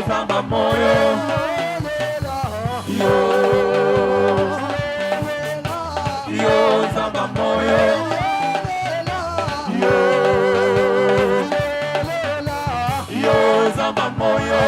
zamba moyo yo zamba moyo yo zamba moyo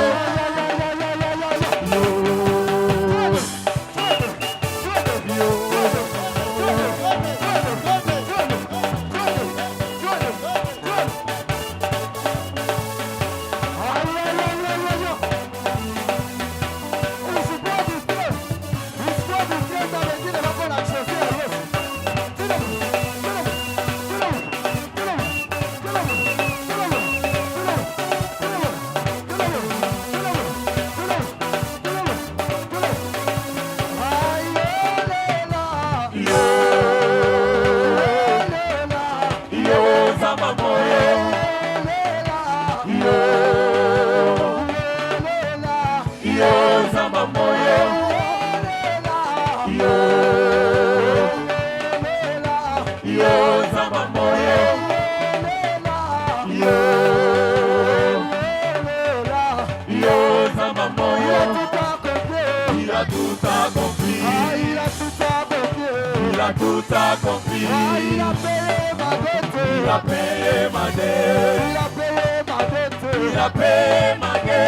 tout accompli. Il a payé ma dette. Il a payé ma dette. Il a payé ma dette. Il a payé ma dette.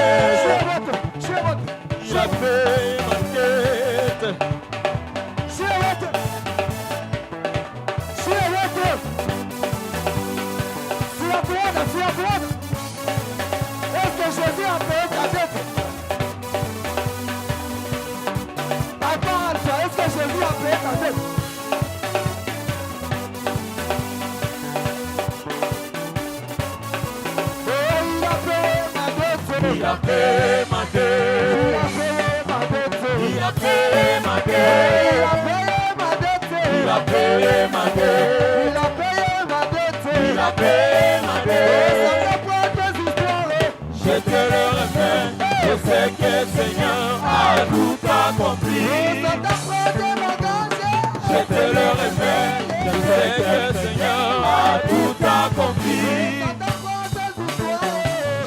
Est-ce que Jésus a payé ta dette? Attends, est-ce que Jésus a payé ta dette? Il a payé ma dette. Il a payé ma dette. Il a payé ma dette. Il a payé ma dette. Il a payé ma dette. Je te le remets. Je sais que le Seigneur a tout accompli. Je te le remets. Je sais que le Seigneur a tout accompli.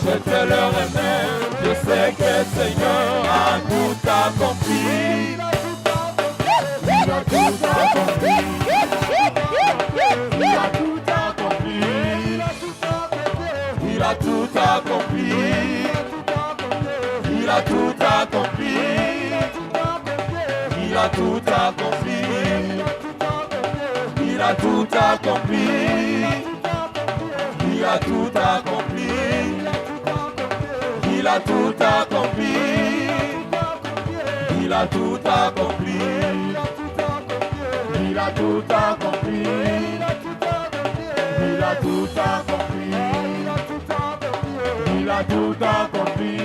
Je te le remets, je sais que le Seigneur a tout accompli. Il a tout accompli. Il a tout accompli. Il a tout accompli. Il a tout accompli. Il a tout accompli. Il a tout accompli. Il a tout accompli. Il a tout accompli. Il a tout accompli. Il a tout accompli. Il a tout accompli. Il a tout accompli.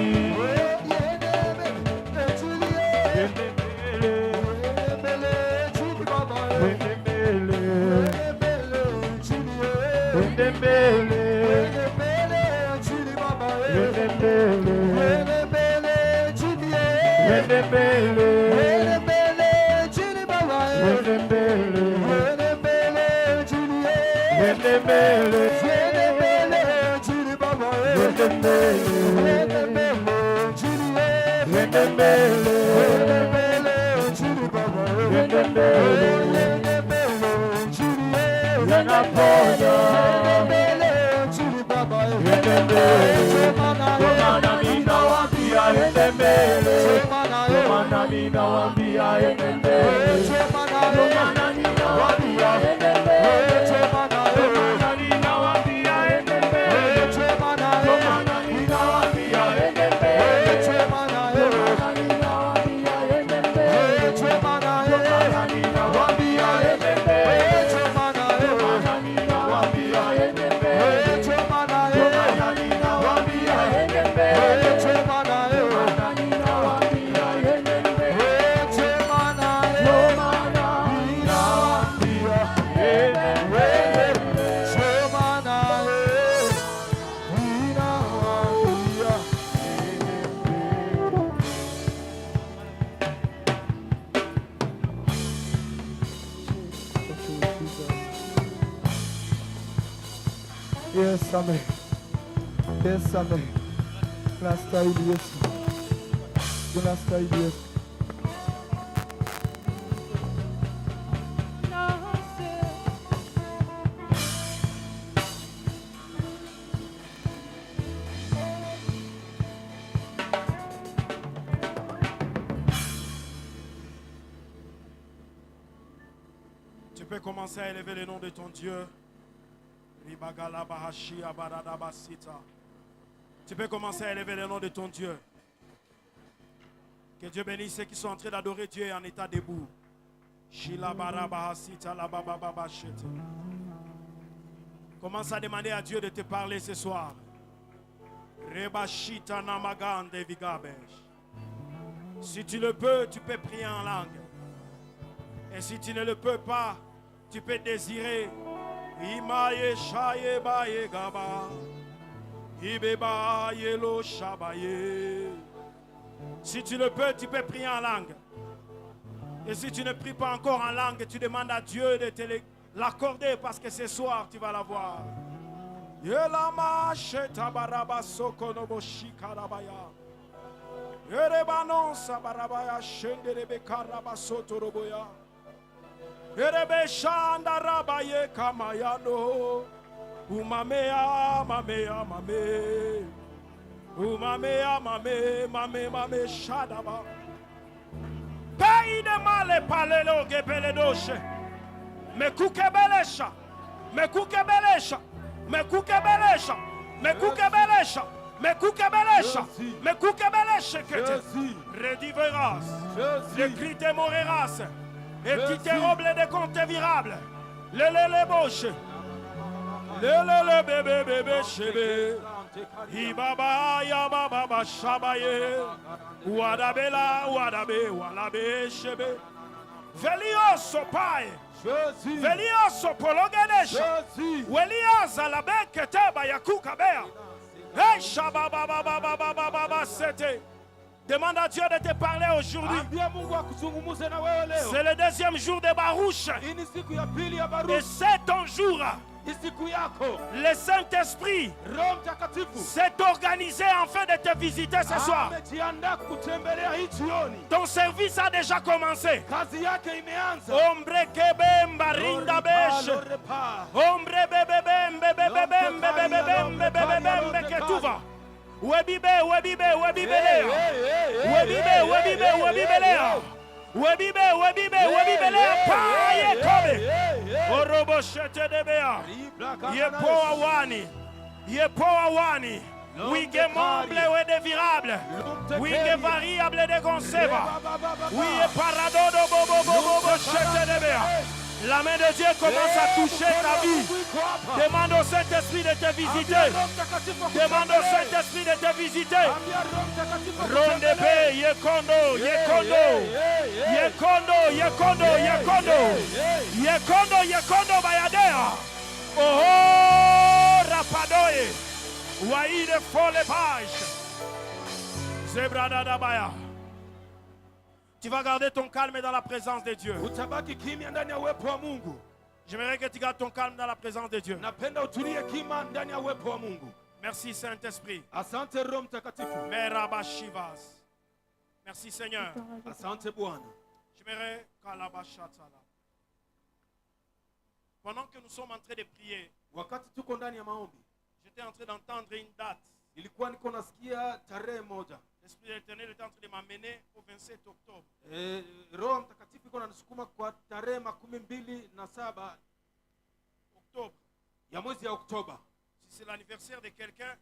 Yes, Amen. Yes, Amen. Nastahili Yesu. Unastahili Yesu. Tu peux commencer à élever le nom de ton Dieu. Tu peux commencer à élever le nom de ton Dieu. Que Dieu bénisse ceux qui sont en train d'adorer Dieu en état debout. Commence à demander à Dieu de te parler ce soir. Si tu le peux, tu peux prier en langue. Et si tu ne le peux pas, tu peux désirer. Imaye shaye baye gaba. Ibeba yelo shabaye. Si tu le peux, tu peux prier en langue. Et si tu ne pries pas encore en langue, tu demandes à Dieu de te l'accorder parce que ce soir tu vas l'avoir. Yelama shetabaraba sokonobo shikarabaya. Yerebanon sabarabaya shenderebe karaba sotoroboya. Yerebe shandarabaye kamayano. Umamea mamea mame. Umamea mame mame mame shadaba. Pays de male palelo gebeledoche. Me kukebelesha. Me kukebelesha. Me kukebelesha. Me kukebelesha. Me kukebelesha. Me kukebelesha kete. Rediveras. Le cri te moreras. Et qui te roble des comptes virables. Le boche. Le bébé bébé chébé. Ibaba ya baba shabaye. Wadabela wadabe walabe chébé. Velioso paye. Velioso pologenesha. Weliaza la beketeba yakuka bea. Hey shababa baba baba baba sete. Demande à Dieu de te parler aujourd'hui. C'est le deuxième jour de Barouch. Et c'est ton jour. Le Saint-Esprit s'est organisé afin de te visiter ce soir. Ton service a déjà commencé. Ombre kebemba rinda beche. Ombre bebebembe bebebembe bebebembe que tout va. Webibe lea. Webibe lea. Paye kobe. Orobo shete debea. Yepo awani. Wige momble we de virable. Wige variable de conseva. Wige paradodo bobo shete debea. La main de Dieu commence à toucher ta vie. Demande au Saint-Esprit de te visiter. Demande au Saint-Esprit de te visiter. Rondepe, yekondo, yekondo, bayadea. Oh, rapadoye. Waïde folle page. Zebrada dabaya. Tu vas garder ton calme dans la présence de Dieu. J'aimerais que tu gardes ton calme dans la présence de Dieu. Merci Saint-Esprit. Merci Seigneur. J'aimerais pendant que nous sommes en train de prier, j'étais en train d'entendre une date. L'Esprit de l'Éternel est en train de m'amener au 27 octobre. Octobre. Si c'est l'anniversaire de quelqu'un,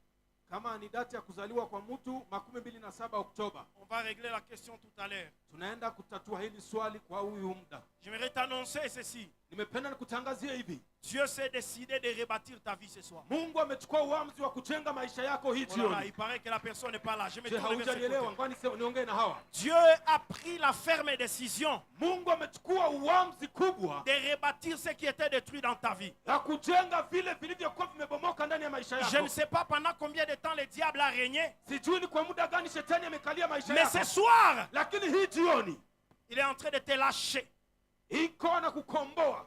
kama ni data ya kuzaliwa kwa mtu 27 Oktoba, on va régler la question tout à l'heure. Tunaenda kutatua hili swali kwa huyu muda. J'aimerais t'annoncer ceci. Nimependa nikutangazia hivi. Dieu s'est décidé de rebâtir ta vie ce soir. Mungu amechukua uamuzi wa kujenga maisha yako hii jioni. Il paraît que la personne n'est pas là. Je me tourne vers niongee na hawa. Dieu a pris la ferme décision. Mungu amechukua uamuzi kubwa de rebâtir ce qui était détruit dans ta vie. Ya kujenga vile vilivyokuwa vimebomoka ndani ya maisha yako. Je ne sais pas pendant combien de temps le diable a régné. Sijui ni kwa muda gani shetani amekalia maisha yako. Mais ce soir, lakini hii jioni, il est en train de te lâcher. Iko na kukomboa.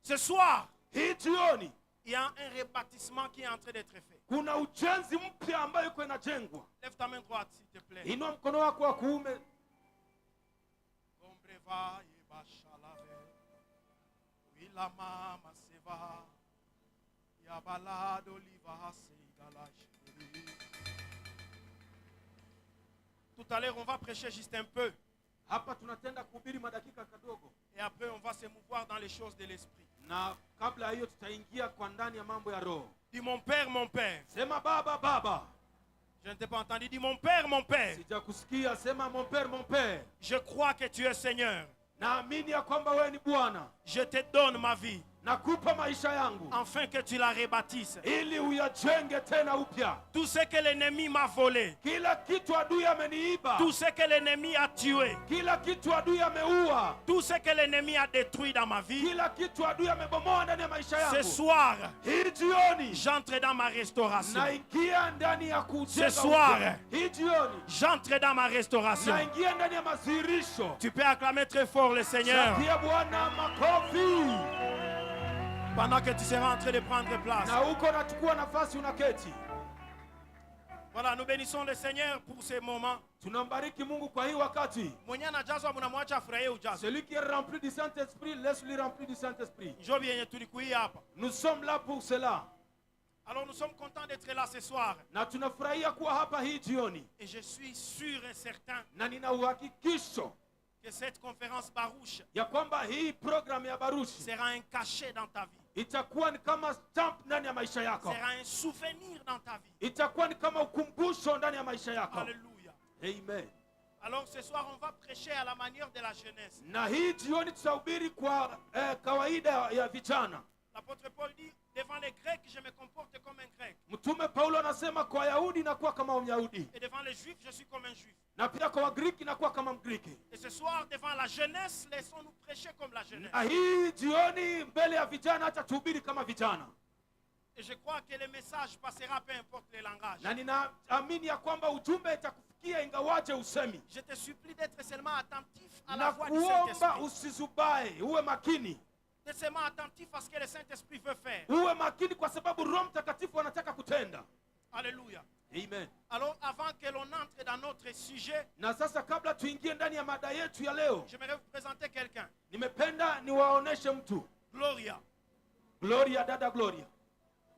Ce soir, hii jioni, Il y a un rebâtissement qui est en train d'être fait. Kuna ujenzi mpya ambayo iko inajengwa. Lève ta main droite, s'il te plaît. Inua mkono wako wa kuume. Tout à l'heure, on va prêcher juste un peu. Hapa tunatenda kuhubiri madakika kadogo. Et après, on va se mouvoir dans les choses de l'esprit. Na kabla hiyo tutaingia kwa ndani ya mambo ya roho. Dis mon père, mon père. Sema baba, baba. Je ne t'ai pas entendu. Dis mon père, mon père. Sijakusikia, sema mon père, mon père. Je crois que tu es Seigneur. Naamini ya kwamba wewe ni Bwana. Je te donne ma vie. Nakupa maisha yangu. Afin que tu la rebâtisses. Ili uyajenge tena upya. Tout ce que l'ennemi m'a volé. Kila kitu adui ameniiba. Tout ce que l'ennemi a tué. Kila kitu adui ameua. Tout ce que l'ennemi a détruit dans ma vie. Kila kitu adui amebomoa ndani ya maisha yangu. Ce soir, hii jioni, j'entre dans ma restauration. Naingia ndani ya kujenga. Ce soir, hii jioni, j'entre dans ma restauration. Naingia ndani ya mazirisho. Tu peux acclamer très fort le Seigneur. Shakia Bwana makofi. Pendant que tu seras en train de prendre place. Na uko nachukua nafasi unaketi. Voilà, nous bénissons le Seigneur pour ce moment. Tunambariki Mungu kwa hii wakati. Mwenye anajazwa mnamwacha afurahie ujazo. Celui qui est rempli du Saint-Esprit, laisse-lui rempli du Saint-Esprit. Njoo bien tulikuia hapa. Nous sommes là pour cela. Alors nous sommes contents d'être là ce soir. Na tunafurahia kuwa hapa hii jioni. Et je suis sûr et certain. Na nina uhakikisho que cette conférence Baruch ya kwamba hii program ya Baruch sera un cachet dans ta vie. Itakuwa ni kama stamp ndani ya maisha yako. Sera un souvenir dans ta vie. Itakuwa ni kama ukumbusho ndani ya maisha yako. Alléluia. Amen. Alors ce soir on va prêcher à la manière de la jeunesse. Na hii jioni tutahubiri kwa kawaida ya vijana. L'apôtre Paul dit devant les Grecs je me comporte comme un grec. Mtume Paulo anasema kwa Wayahudi nakuwa kama Myahudi. Et devant les Juifs je suis comme un Juif. Na pia kwa Wagriki nakuwa kama Mgriki. Et ce soir devant la jeunesse laissons-nous prêcher comme la jeunesse. Na hii jioni mbele ya vijana acha tuhubiri kama vijana. Et je crois que le message passera peu importe les langages. Na ninaamini ya kwamba ujumbe itakufikia ingawaje usemi. Je te supplie d'être seulement attentif à la voix du Saint-Esprit. Saint-Esprit. Usizubae, uwe makini. D'être seulement attentif à ce que le Saint-Esprit veut faire. Uwe makini kwa sababu Roho Mtakatifu anataka kutenda. Alléluia. Amen. Alors avant que l'on entre dans notre sujet, na sasa kabla tuingie ndani ya mada yetu ya leo, j'aimerais vous présenter quelqu'un. Nimependa niwaoneshe mtu. Gloria. Gloria, dada Gloria.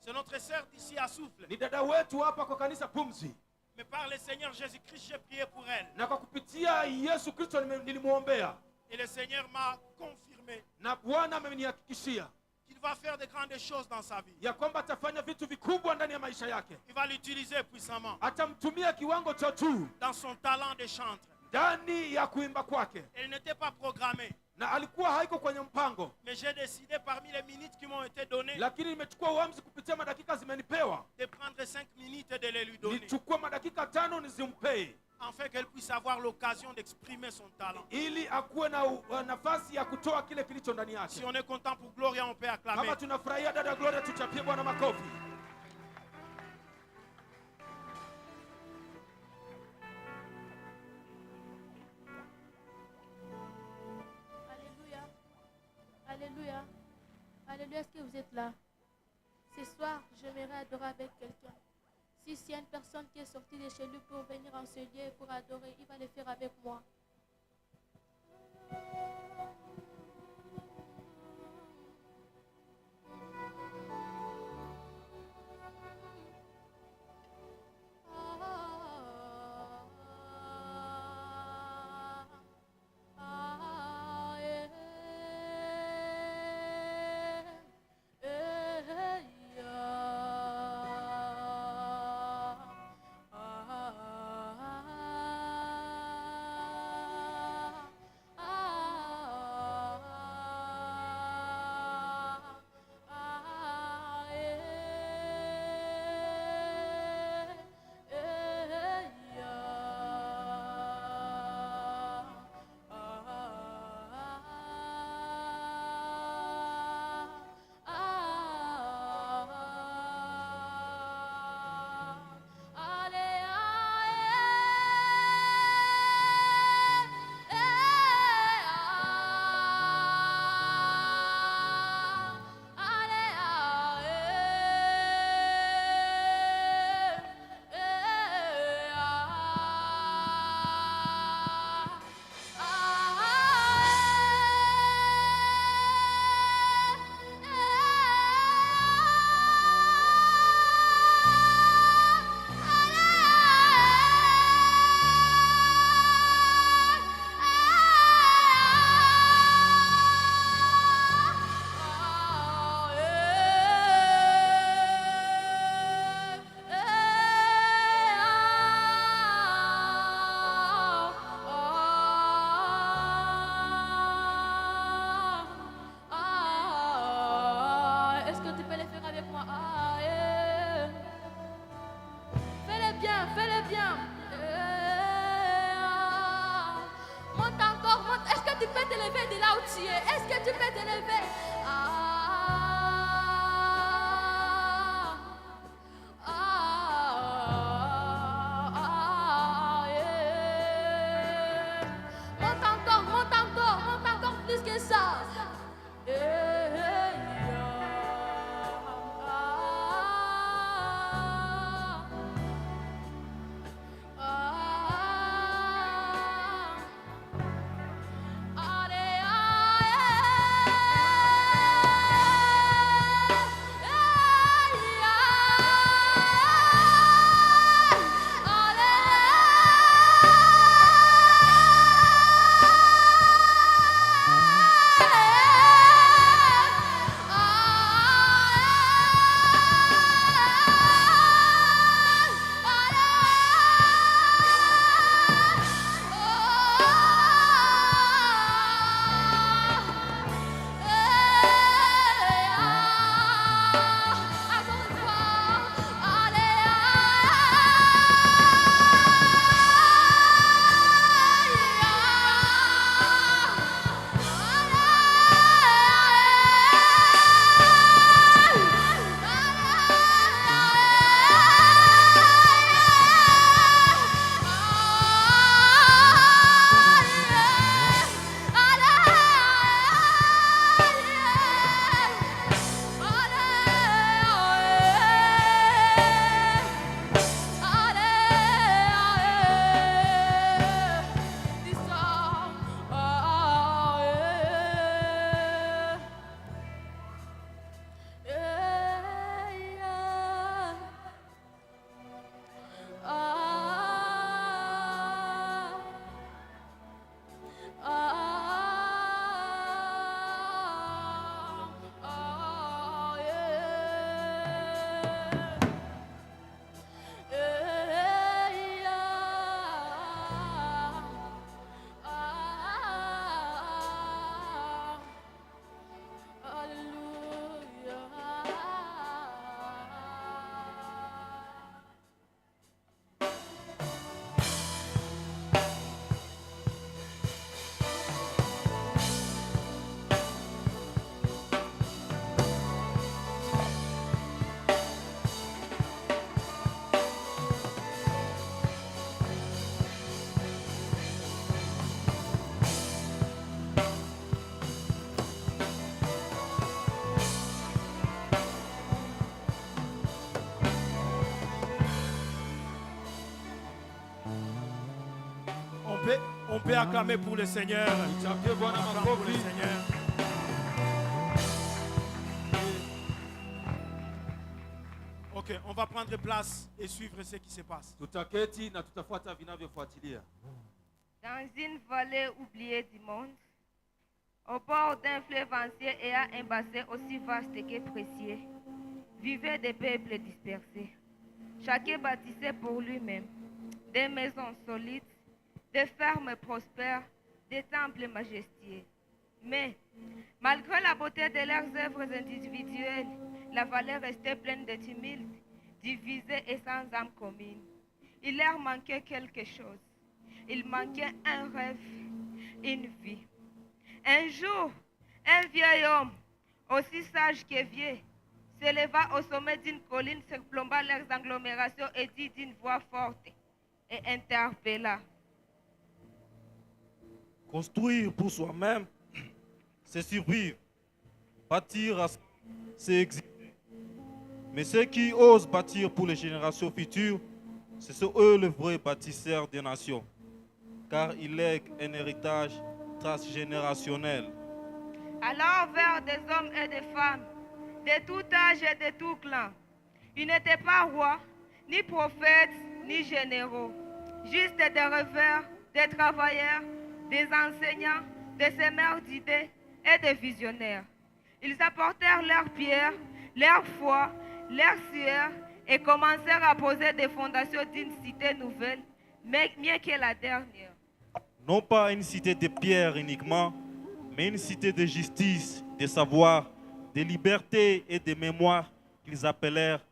C'est notre sœur d'ici à Souffle. Ni dada wetu hapa kwa kanisa Pumzi. Mais par le Seigneur Jésus-Christ, j'ai prié pour elle. Na kwa kupitia Yesu Kristo nilimuombea. Et le Seigneur m'a confirmé. Na Bwana amenihakikishia qu'il va faire de grandes choses dans sa vie. Ya kwamba atafanya vitu vikubwa ndani ya maisha yake. Il va l'utiliser puissamment. Atamtumia kiwango cha juu. Dans son talent de chantre. Ndani ya kuimba kwake. Elle n'était pas programmée. Na alikuwa haiko kwenye mpango. Mais j'ai décidé parmi les minutes qui m'ont été données. Lakini nimechukua uamuzi kupitia madakika zimenipewa. De prendre 5 minutes et de les lui donner. Nichukue madakika 5 nizimpee. Afin qu'elle puisse avoir l'occasion d'exprimer son talent. Ili akuwe na nafasi ya kutoa kile kilicho ndani yake. Si on est content pour Gloria, on peut acclamer. Kama tunafurahia dada Gloria, tuchapie Bwana makofi. Alléluia. Alléluia. Alléluia, est-ce que vous êtes là? Ce soir, j'aimerais adorer avec quelqu'un. Si y a une personne qui est sortie de chez lui pour venir en ce lieu pour adorer, il va le faire avec moi. On peut acclamer pour le Seigneur. Tuchapie Bwana Acclame pour le makofi. Seigneur. Ok, on va prendre place et suivre ce qui se passe. Tutaketi na tutafuata vinavyofuatilia. Dans une vallée oubliée du monde, au bord d'un fleuve ancien et à un bassin aussi vaste que précieux, vivaient des peuples dispersés. Chacun bâtissait pour lui-même des maisons solides, des fermes prospères, des temples majestueux. Mais, malgré la beauté de leurs œuvres individuelles, la vallée restait pleine de tumulte, divisée et sans âme commune. Il leur manquait quelque chose. Il manquait un rêve, une vie. Un jour, un vieil homme, aussi sage que vieux, s'éleva au sommet d'une colline, surplomba leurs agglomérations et dit d'une voix forte et interpella. Construire pour soi-même, c'est survivre. Bâtir, c'est exister. Mais ceux qui osent bâtir pour les générations futures, ce sont eux les vrais bâtisseurs des nations. Car ils lèguent un héritage transgénérationnel. Alors vers des hommes et des femmes, de tout âge et de tout clan. Ils n'étaient pas rois, ni prophètes, ni généraux. Juste des rêveurs, des travailleurs, des enseignants, des semeurs d'idées et des visionnaires. Ils apportèrent leurs pierres, leur foi, leur sueur et commencèrent à poser des fondations d'une cité nouvelle, mais mieux que la dernière. Non pas une cité de pierre uniquement, mais une cité de justice, de savoir, de liberté et de mémoire qu'ils appelèrent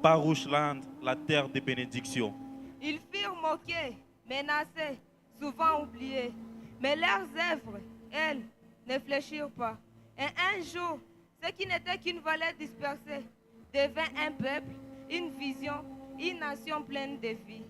Baruchland, la terre de bénédiction. Ils furent moqués, menacés, souvent oubliés. Mais leurs œuvres, elles, ne fléchirent pas. Et un jour, ce qui n'était qu'une vallée dispersée devint un peuple, une vision, une nation pleine de vie.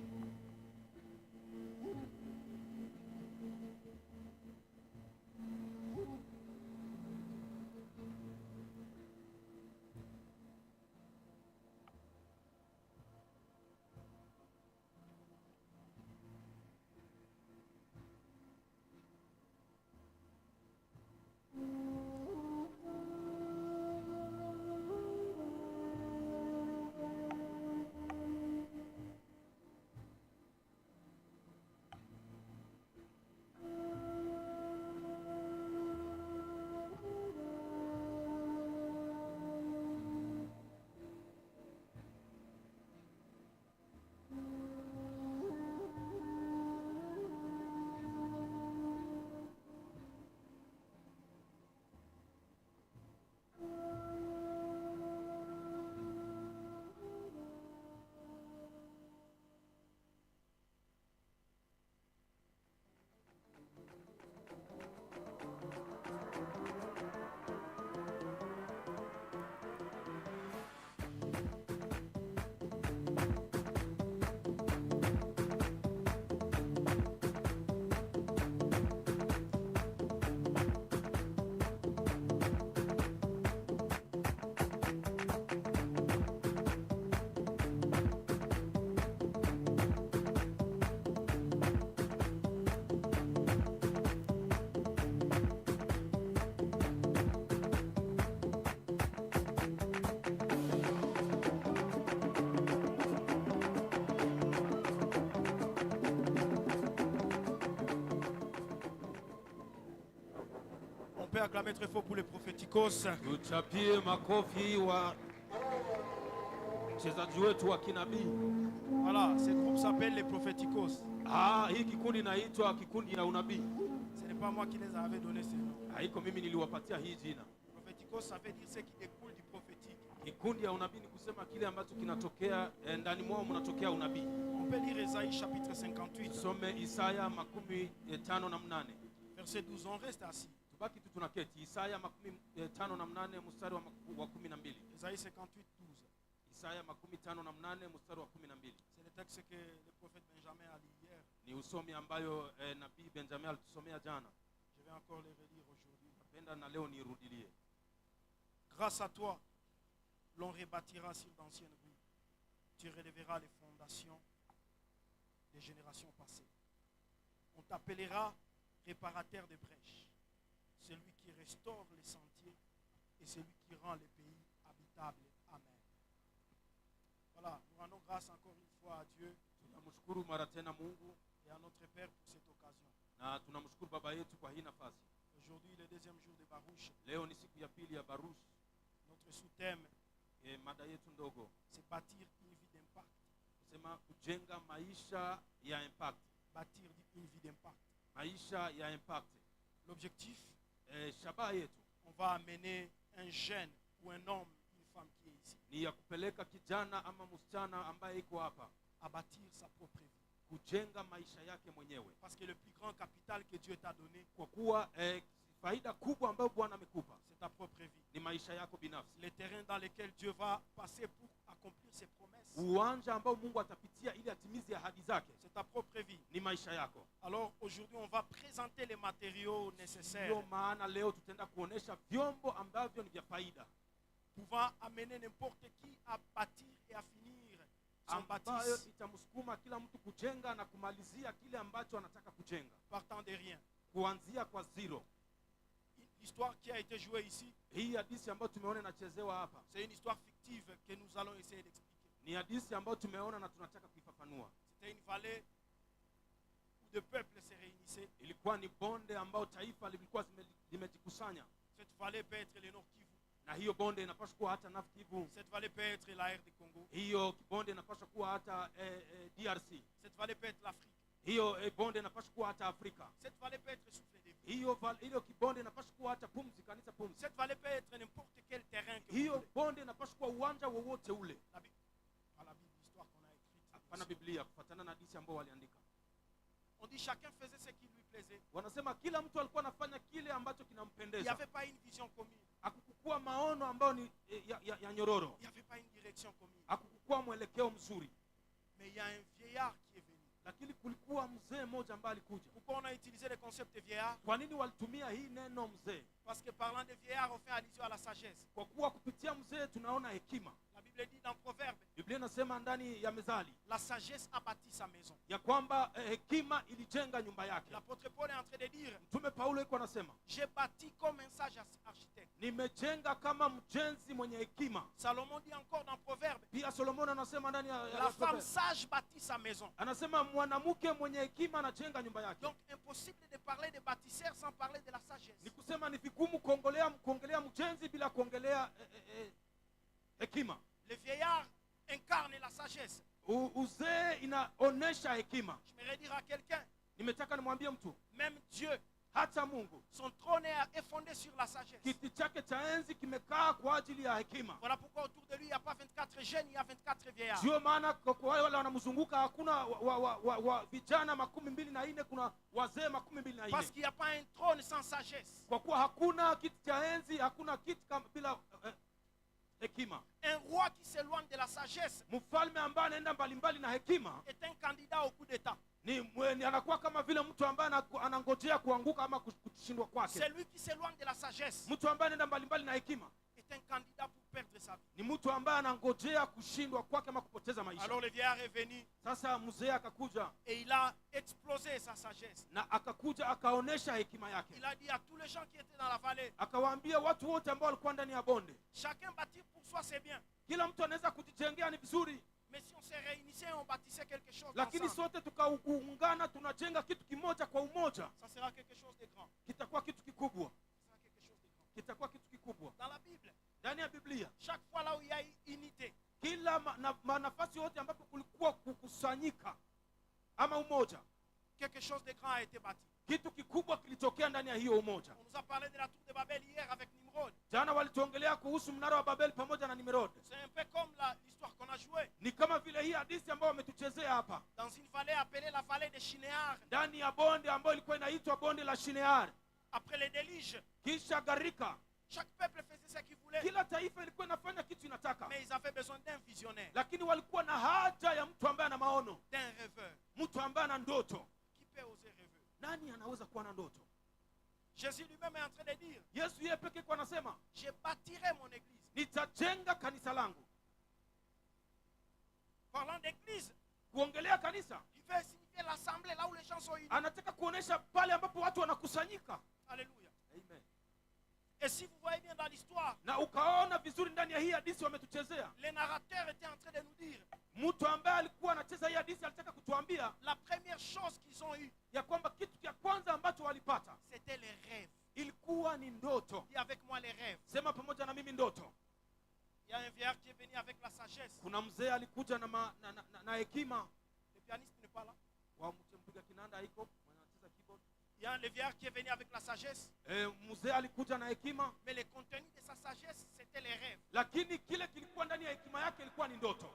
On peut acclamer très fort pour les prophéticos. Tuchapie makofi wa mchezaji wetu wa kinabii. Voilà, ce groupe s'appelle les prophéticos. Hii kikundi inaitwa kikundi ya unabii. Ce n'est pas moi qui les avais donné ce nom. Haiko mimi niliwapatia hii jina. Prophéticos, ça veut dire ce qui découle du prophétique. Kikundi ya unabii ni kusema kile ambacho kinatokea ndani mwao mnatokea unabii. On peut lire Ésaïe chapitre 58, Tusome Isaya 58, verset 12. On reste assis. tubaki tu tunaketi. Isaya 58 mstari wa 12. Ésaïe 58, 12. Isaya 58 mstari wa 12. C'est le texte que le prophète Benjamin a lu hier. Ni usomi ambayo nabii Benjamin alitusomea jana. Je vais encore le relire aujourd'hui. Napenda na leo nirudilie. Grâce à toi, l'on rebâtira sur d'anciennes rues. Tu relèveras les fondations des générations passées. On t'appellera réparateur de brèches, celui qui restaure les sentiers et celui qui rend les pays habitables. Amen. Voilà, nous rendons grâce encore une fois à Dieu Tunamshukuru mara tena Mungu et à notre Père pour cette occasion. na tunamshukuru Baba yetu kwa hii nafasi. Aujourd'hui, le deuxième jour de Baruch, Leo ni siku ya pili ya Baruch. notre sous-thème, Mada yetu ndogo c'est bâtir une vie d'impact. kusema kujenga maisha ya impact. Bâtir une vie d'impact. Maisha ya impact. L'objectif, Shabaha yetu on va amener un jeune ou un homme, une femme qui est ici, ni ya kupeleka kijana ama msichana ambaye iko hapa à bâtir sa propre vie. kujenga maisha yake mwenyewe, Parce que le plus grand capital que Dieu t'a donné, kwa kuwa faida kubwa ambayo Bwana amekupa c'est ta propre vie. ni maisha yako binafsi, Les terrains dans lesquels Dieu va passer pour accomplir ses promesses, uwanja ambao Mungu atapitia ili atimize ahadi zake c'est ta propre vie. ni maisha yako. Alors aujourd'hui, on va présenter les matériaux nécessaires Ndio maana leo tutaenda kuonesha vyombo ambavyo ni vya faida pouvant amener n'importe qui à bâtir et à finir son ambayo bâtisse itamsukuma kila mtu kujenga na kumalizia kile ambacho anataka kujenga partant de rien. kuanzia kwa zero. L'histoire qui a été jouée ici, Hii hadithi ambayo tumeona inachezewa hapa c'est une histoire fictive que nous allons essayer d'expliquer. ni hadithi ambayo tumeona na tunataka kuifafanua. C'était une vallée où de peuples se réunissaient. Ilikuwa ni bonde ambao taifa lilikuwa limejikusanya, Cette vallée peut être le Nord Kivu. na hiyo bonde inapaswa kuwa hata Nord Kivu, Cette vallée peut être la RD Congo. hiyo bonde inapaswa kuwa hata DRC, Cette vallée peut être l'Afrique. hiyo bonde inapaswa kuwa hata Afrika, Cette vallée peut être souffle de vie. hiyo kibonde inapaswa kuwa hata pumzi, kanisa pumzi, Cette vallée peut être n'importe quel terrain que vous hiyo voulez. bonde inapaswa kuwa uwanja wowote ule. La Bible, pas la Bible, l'histoire qu'on a écrite. Hapana Biblia, kufuatana na hadithi ambao waliandika. On dit chacun faisait ce qui lui plaisait. Wanasema kila mtu alikuwa anafanya kile ambacho Il n'y kinampendeza. avait pas une vision commune. Hakukukua maono ambayo ni ya nyororo, Il n'y avait pas une direction commune. hakukukua mwelekeo mzuri, Mais il y a un vieillard qui est venu. lakini kulikuwa mzee mmoja ambaye alikuja. Pourquoi on a utilisé le concept de vieillard? Kwa nini walitumia hii neno mzee? Parce que parlant de vieillard, on fait allusion à la sagesse. Kwa kuwa kupitia mzee tunaona hekima. La Bible dit dans Proverbe, Biblia inasema ndani ya Mezali la sagesse a bâti sa maison. ya kwamba hekima ilijenga nyumba yake. L'apôtre Paul est en train de dire, Mtume Paulo yuko anasema, j'ai bâti comme un sage architecte. nimejenga kama mjenzi mwenye hekima. Salomon dit encore dans Proverbe, Pia Solomon anasema ndani ya la femme sage bâtit sa maison. anasema mwanamke mwenye hekima anajenga nyumba yake. Donc impossible de parler de bâtisseur sans parler de la sagesse. Ni kusema ni vigumu kuongelea mjenzi bila kuongelea hekima. Le vieillard incarne la sagesse. Uzee inaonesha hekima. Je me redire à quelqu'un, Nimetaka nimwambie mtu, même Dieu, hata Mungu son trône est fondé sur la sagesse. kiti chake cha enzi kimekaa kwa ajili ya hekima. Voilà pourquoi autour de lui, il n'y a pas 24 jeunes, il y a 24 vieillards. Sio maana kwa wale wanamzunguka hakuna vijana 24, kuna wazee 24. Parce qu'il n'y a pas un trône sans sagesse. Kwa kuwa hakuna kiti cha enzi, hakuna kiti bila hekima. Un roi qui s'éloigne de la sagesse Mfalme ambaye anaenda mbalimbali na hekima est un candidat au coup d'État. ni anakuwa kama vile mtu ambaye anangojea kuanguka ama kushindwa kwake. Celui qui s'éloigne de la sagesse Mtu ambaye anaenda mbalimbali na hekima est un candidat pour perdre sa vie. ni mtu ambaye anangojea kushindwa kwake ama kupoteza maisha. Alors le vieillard est venu Sasa mzee akakuja et il a explosé sa sagesse. na akakuja akaonesha hekima yake. Il a dit à tous les gens qui étaient dans la vallée, Akawaambia watu wote ambao walikuwa ndani ya bonde, chacun bâtit pour soi, c'est bien. kila mtu anaweza kujijengea ni vizuri, Mais si on se réunissait, on bâtissait quelque chose lakini ensemble, sote tukaungana tunajenga kitu kimoja kwa umoja, ça sera quelque chose de grand. kitakuwa kitu kikubwa, Ça sera quelque chose de grand. kitakuwa kitu kikubwa. Dans la Bible, Ndani ya Biblia chaque fois là où il y a unité, kila nafasi yote ambapo kulikuwa kukusanyika ama umoja, quelque chose de grand a été bâti. kitu kikubwa kilitokea ndani ya hiyo umoja. On nous a parlé de la tour de Babel hier avec Nimrod. Jana walituongelea kuhusu mnara wa Babeli pamoja na Nimrod. C'est un peu comme l'histoire qu'on a jouée Ni kama vile hii hadithi ambayo wametuchezea hapa, dans une vallée appelée la vallée de Shinéar. ndani ya bonde ambayo ilikuwa inaitwa bonde la Shinear. Après les déluges, Kisha gharika, chaque peuple faisait ce qu'il voulait, kila taifa ilikuwa inafanya kitu inataka, mais ils avaient besoin d'un visionnaire, lakini walikuwa na haja ya mtu ambaye ana maono, d'un rêveur. mtu ambaye ana ndoto. Qui peut oser rêver? Nani anaweza kuwa na ndoto? Jésus lui-même est en train de dire, Yesu yeye pekee kwa anasema, je bâtirai mon église. nitajenga kanisa langu. Parlant d'église, Kuongelea kanisa il veut signifier montrer l'assemblée là où les gens sont unis. Anataka kuonesha pale ambapo watu wanakusanyika. Alléluia. Amen. Et si vous voyez bien dans l'histoire, Na ukaona vizuri ndani ya hii hadithi wametuchezea. les narrateurs étaient en train de nous dire Mtu ambaye alikuwa anacheza hii hadithi alitaka kutuambia la première chose qu'ils ont eue, ya kwamba kitu cha kwanza ambacho walipata c'était les rêves. ilikuwa ni ndoto. Dis avec moi les rêves. Sema pamoja na mimi ndoto. Il y a un vieillard qui est venu avec la sagesse. Kuna mzee alikuja na hekima. Le pianiste n'est pas là. Wa mpiga kinanda haiko, anacheza keyboard. Il y a le vieillard qui est venu avec la sagesse. Mzee alikuja na hekima, Mais le contenu de sa sagesse, c'était les rêves. lakini kile kilikuwa ndani ya hekima yake ilikuwa ni ndoto.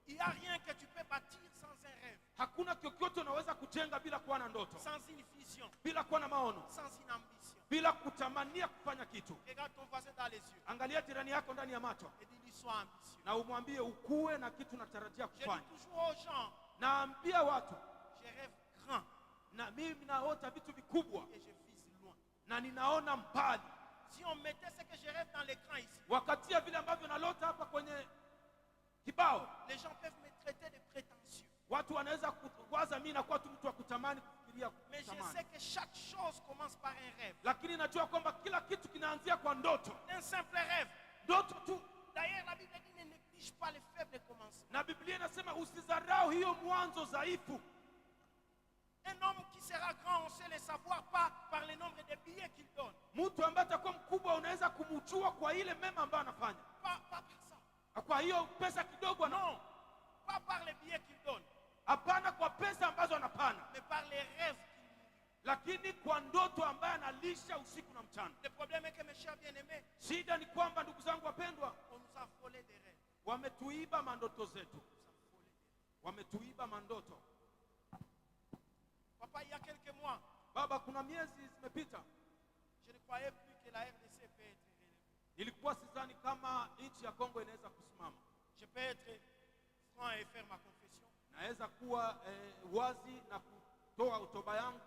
Il n'y a rien que tu peux bâtir sans un rêve, Hakuna chochote unaweza kujenga bila kuwa na ndoto, sans une vision, bila kuwa na maono, sans une ambition. bila kutamania kufanya kitu. Regarde ton voisin dans les yeux Angalia jirani yako ndani ya macho et dis-lui sois ambitieux. na umwambie ukuwe na kitu natarajia Je dis kufanya. toujours aux gens, Naambia watu, je rêve grand na mimi naota vitu vikubwa et je vise loin. na ninaona mbali. Si on mettait ce que je rêve dans l'écran ici, Wakatia vile ambavyo nalota hapa kwenye kibao, les gens peuvent me traiter de prétentieux. watu wanaweza kuwaza mimi nakuwa tu mtu wa kutamani, kufikiria Mais je kutamani. sais que chaque chose commence par un rêve. Lakini najua kwamba kila kitu kinaanzia kwa ndoto. Un simple rêve. Ndoto tu. D'ailleurs, la Bible dit ne néglige pas les faibles commencements. Na Biblia inasema usidharau hiyo mwanzo dhaifu. Un homme qui sera grand, on sait le savoir pas par le nombre de billets qu'il donne. Mtu ambaye atakuwa mkubwa unaweza kumjua kwa ile mema ambayo anafanya. Pas par ça. Kwa hiyo pesa kidogo Non. Pas par les billets qu'il donne. Hapana kwa pesa ambazo anapana. Mais par les rêves qu'il nourrit. Lakini kwa ndoto ambaye analisha usiku na mchana. Le problème est que mes chers bien-aimés, Shida ni kwamba ndugu zangu wapendwa, on nous a volé des rêves. wametuiba mandoto zetu. Wametuiba mandoto. Papa, il y a quelques mois, Baba, kuna miezi zimepita, je ne croyais plus que la RDC peut être relevée. nilikuwa sidhani kama nchi ya Kongo inaweza kusimama. Je peux être franc et faire ma confession. Naweza kuwa wazi na kutoa hotuba yangu.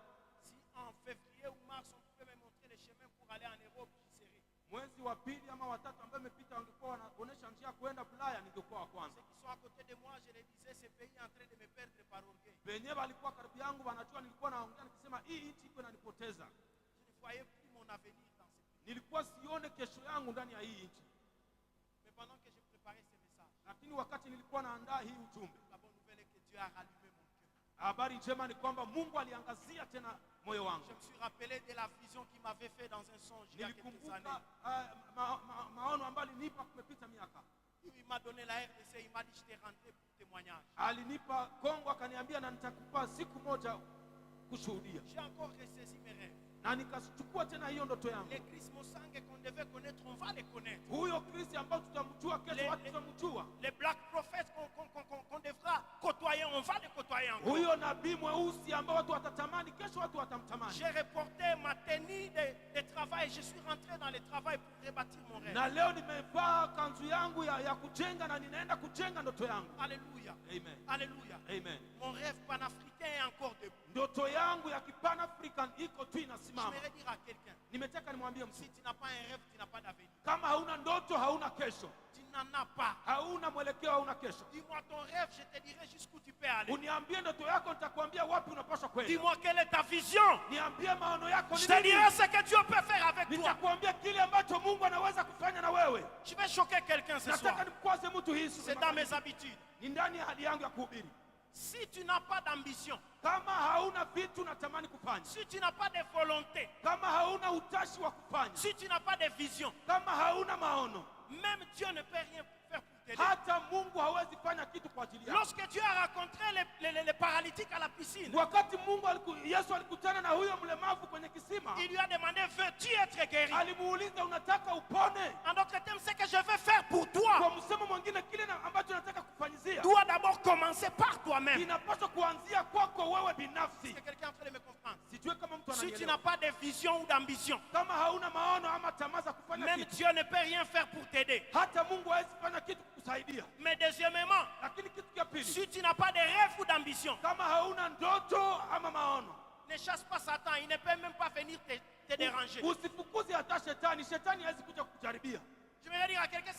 Si en février ou mars, on pouvait me montrer les chemins pour aller en Europe, j'y serais. Mwezi wa pili ama watatu ambao umepita wangekuwa wanaonesha njia kwenda Ulaya, ningekuwa wa kwanza. Ceux qui sont à côté de moi, je les disais, ce pays est en train de me perdre par orgueil. Wenyewe walikuwa karibu yangu, wanajua nilikuwa naongea nikisema hii nchi iko inanipoteza. Je ne voyais plus mon avenir dans ce pays. Nilikuwa sione kesho yangu ndani ya hii nchi. Mais pendant que je préparais ce message, Lakini wakati nilikuwa naandaa hii ujumbe, la bonne nouvelle est que Dieu a rallumé mon cœur. habari njema ni kwamba Mungu aliangazia tena moyo wangu. Je me suis rappelé de la vision qu'il m'avait fait dans un songe il y a quelques années. Nilikumbuka maono ambayo alinipa kumepita miaka. Il m'a donné la RDC, il m'a dit je t'ai rentré pour témoignage. Alinipa Kongo akaniambia na nitakupa siku moja kushuhudia. J'ai encore ressaisi mes rêves. Na nikachukua tena hiyo ndoto yangu. Les Christ Mosangue qu'on devait connaître, on va les connaître. Huyo Kristo ambao tutamjua kesho, watu tutamjua. Les black prophètes qu'on devra côtoyer, on va les côtoyer encore. Huyo nabii mweusi ambao watu watatamani kesho, watu watamtamani. J'ai reporté ma tenue de travail. Je suis rentré dans le travail pour rebâtir mon rêve. Na leo nimevaa kanzu yangu ya kujenga na ninaenda kujenga ndoto yangu. Alléluia. Amen. Alléluia. Amen. Mon rêve panafricain est encore debout. Ndoto yangu ya kipan-african iko tu inasimama. J'aimerais dire à quelqu'un, Nimetaka nimwambie mtu, si tu n'as pas un rêve, tu n'as pas d'avenir. kama hauna ndoto hauna kesho. Tu n'en as pas. Hauna mwelekeo, hauna kesho. Dis-moi ton rêve, je te dirai jusqu'où tu peux aller. Uniambie ndoto yako, nitakwambia wapi unapaswa kwenda. Dis-moi quelle est ta vision. Niambie maono yako ni Je te nini. dirai ce que Dieu peut faire avec toi. Nitakwambia kile ambacho Mungu anaweza kufanya na wewe. Je vais choquer quelqu'un ce Nataka soir. nimkwaze mtu hii siku. C'est dans mes habitudes. Ni ndani ya hali yangu ya kuhubiri. Si tu n'as pas d'ambition, Kama hauna vitu unatamani kufanya, si tu n'as pas de volonté, kama hauna utashi wa kufanya, si tu n'as pas de vision, kama hauna maono, même Dieu ne peut rien faire pour t'aider. hata Mungu hawezi fanya kitu kwa ajili yako. Lorsque Dieu a rencontré les paralytiques à la piscine, Wakati Yesu alikutana na huyo mlemavu kwenye kisima, il lui a demandé, veux-tu être guéri? alimuuliza unataka upone? En d'autres termes, ce que je veux faire pour toi Kwa msemo mwingine, kile ambacho nataka kufanyizia doit d'abord commencer par toi-même. inapaswa kuanzia kwako wewe binafsi. Est-ce que quelqu'un est en train de me comprendre? Sijue kama mtu Si tu ananielewa. n'as pas de vision ou d'ambition, Kama hauna maono ama tamaa za kufanya même kitu, Dieu ne peut rien faire pour t'aider. hata Mungu hawezi fanya kitu kukusaidia. Mais deuxièmement, Lakini kitu cha pili, si tu n'as pas de rêve ou d'ambition, kama hauna ndoto ama maono, ne chasse pas Satan, il ne peut même pas venir te déranger. usifukuze hata shetani. Shetani hawezi kuja kukujaribia. Je vais dire à quelqu'un,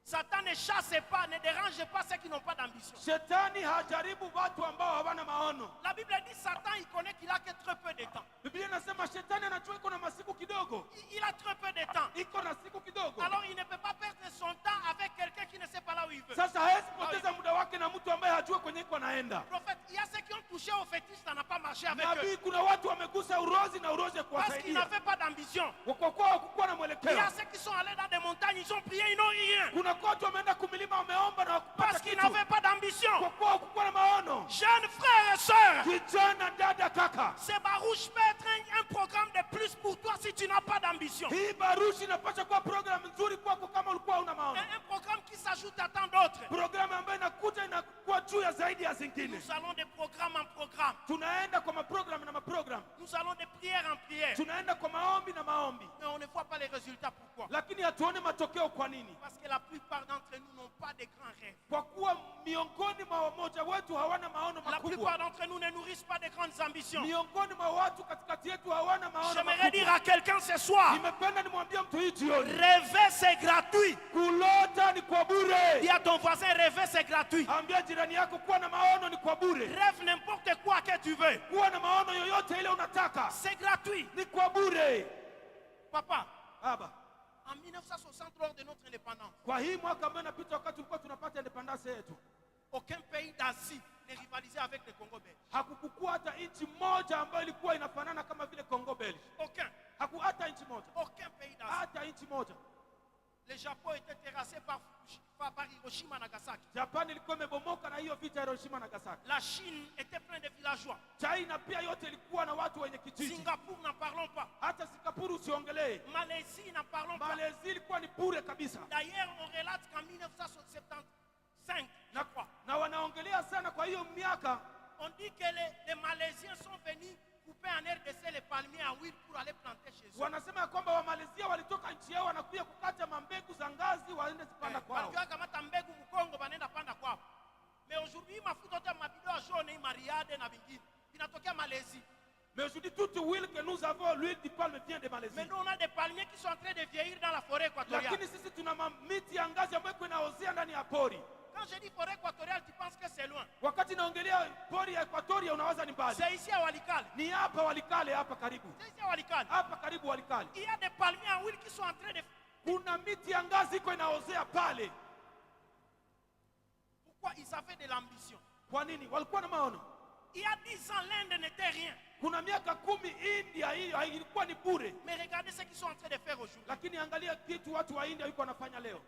Satan ne chasse pas, ne dérange pas ceux qui n'ont pas d'ambition. Shetani hajaribu watu ambao hawana maono. La Bible dit Satan, il connaît qu'il a que très peu de temps. Biblia inasema shetani anajua iko na masiku kidogo. Il a très peu de temps. Iko na siku kidogo. Alors il ne peut pas perdre son temps avec quelqu'un qui ne sait pas là où il veut. Sasa hawezi poteza muda wake na mtu ambaye hajua kwenye iko anaenda. Prophète, il y a ceux qui ont touché au fétiche, ça n'a pas marché avec Nabii, eux. kuna watu wamegusa urozi na urozi Parce qu'ils kuwasaidia. n'avaient pas d'ambition. Kwa kuwa hakukuwa na Il y mwelekeo. a ceux qui sont allés dans des montagnes, ils ont prié, ils n'ont rien. Kuna watu wameenda kumilima wameomba na Parce wakupata qu'ils kitu. n'avaient pas d'ambition. Kwa kuwa hakukuwa na maono. Jeunes frères et sœurs, Kijana, dada, kaka. ce barouche peut être un programme de plus pour toi si tu n'as pas d'ambition. Hii barushi inapaswa kuwa programu nzuri kwako kama ulikuwa una maono. Un programme qui s'ajoute à tant d'autres. Programu ambayo inakuja inakuwa juu ya zaidi ya zingine. Nous allons de programme en programme. Tunaenda kwa maprogramu na maprogramu. Nous allons de prière en prière. Tunaenda kwa maombi na maombi. Mais on ne voit pas les résultats. Pourquoi? Lakini hatuone matokeo kwa nini? Parce que la plupart d'entre nous n'ont pas de grands rêves. Kwa kuwa miongoni mwa wamoja wetu hawana maono La plupart makubwa. d'entre nous ne nourrissent pas de grandes ambitions. Miongoni mwa watu katikati yetu hawana maono J'aimerais dire makubwa. à quelqu'un ce soir, Nimependa nimwambie mtu hii jioni. rêver c'est gratuit. Kulota ni kwa bure. Dis à ton voisin, rêver c'est gratuit. Ambia jirani yako kuwa na maono ni kwa bure. Rêve n'importe quoi que tu veux. Kuwa na maono yoyote ile unataka. C'est gratuit. Ni kwa bure. Papa, Baba, en 1960, lors de notre indépendance, kwa hii mwaka ambao inapita wakati tulikuwa tunapata independence yetu, aucun pays d'Asie ne rivalisait avec le Congo belge. hakukuwa hata nchi moja ambayo ilikuwa inafanana kama vile Congo Belge. Aucun. Hata nchi moja. Aucun pays d'Asie. Hata nchi moja. Le Japon était terrassé par Hiroshima et Nagasaki. Japan ilikuwa imebomoka na hiyo vita ya Hiroshima na Nagasaki. La Chine était pleine de villageois. China pia yote ilikuwa na watu wenye kijiji. Singapour, n'en parlons pas. Hata Singapore usiongelee. Malaisie, n'en parlons pas. Malaisie ilikuwa ni bure kabisa. D'ailleurs, on relate qu'en 1975, na wanaongelea sana kwa hiyo miaka, on dit que les Malaisiens sont venus couper en RDC les palmiers à huile pour aller planter chez eux. Wanasema kwamba wa Malaysia walitoka nchi yao wanakuja kukata mambegu za ngazi waende zipanda kwao. Wakikamata mbegu mkongo wanaenda panda kwao. Mais aujourd'hui mafuta yote mabido ya jaune mariade na vingine vinatokea Malaisie. Mais aujourd'hui toute huile que nous avons, l'huile de palme vient de Malaisie. Maintenant on a des palmiers qui sont en train de vieillir dans la forêt équatoriale. Lakini sisi tuna miti ya ngazi ambayo inaozea ndani ya pori. Quand je dis forêt équatoriale, tu penses que c'est loin. Wakati naongelea pori ya Equatoria unawaza ni mbali. C'est ici à Walikale. Ni hapa Walikale, hapa karibu. C'est ici à Walikale. Hapa karibu Walikale. Il y a des palmiers en huile qui sont en train de... Kuna miti ya ngazi iko inaozea pale. Pourquoi ils avaient de l'ambition? Kwa nini? Walikuwa na maono. Il y a 10 ans, l'Inde n'était rien. Kuna miaka 10 India hiyo ilikuwa ni bure. Mais regardez ce qu'ils sont en train de faire aujourd'hui. Lakini angalia kitu watu wa India wiko wanafanya leo.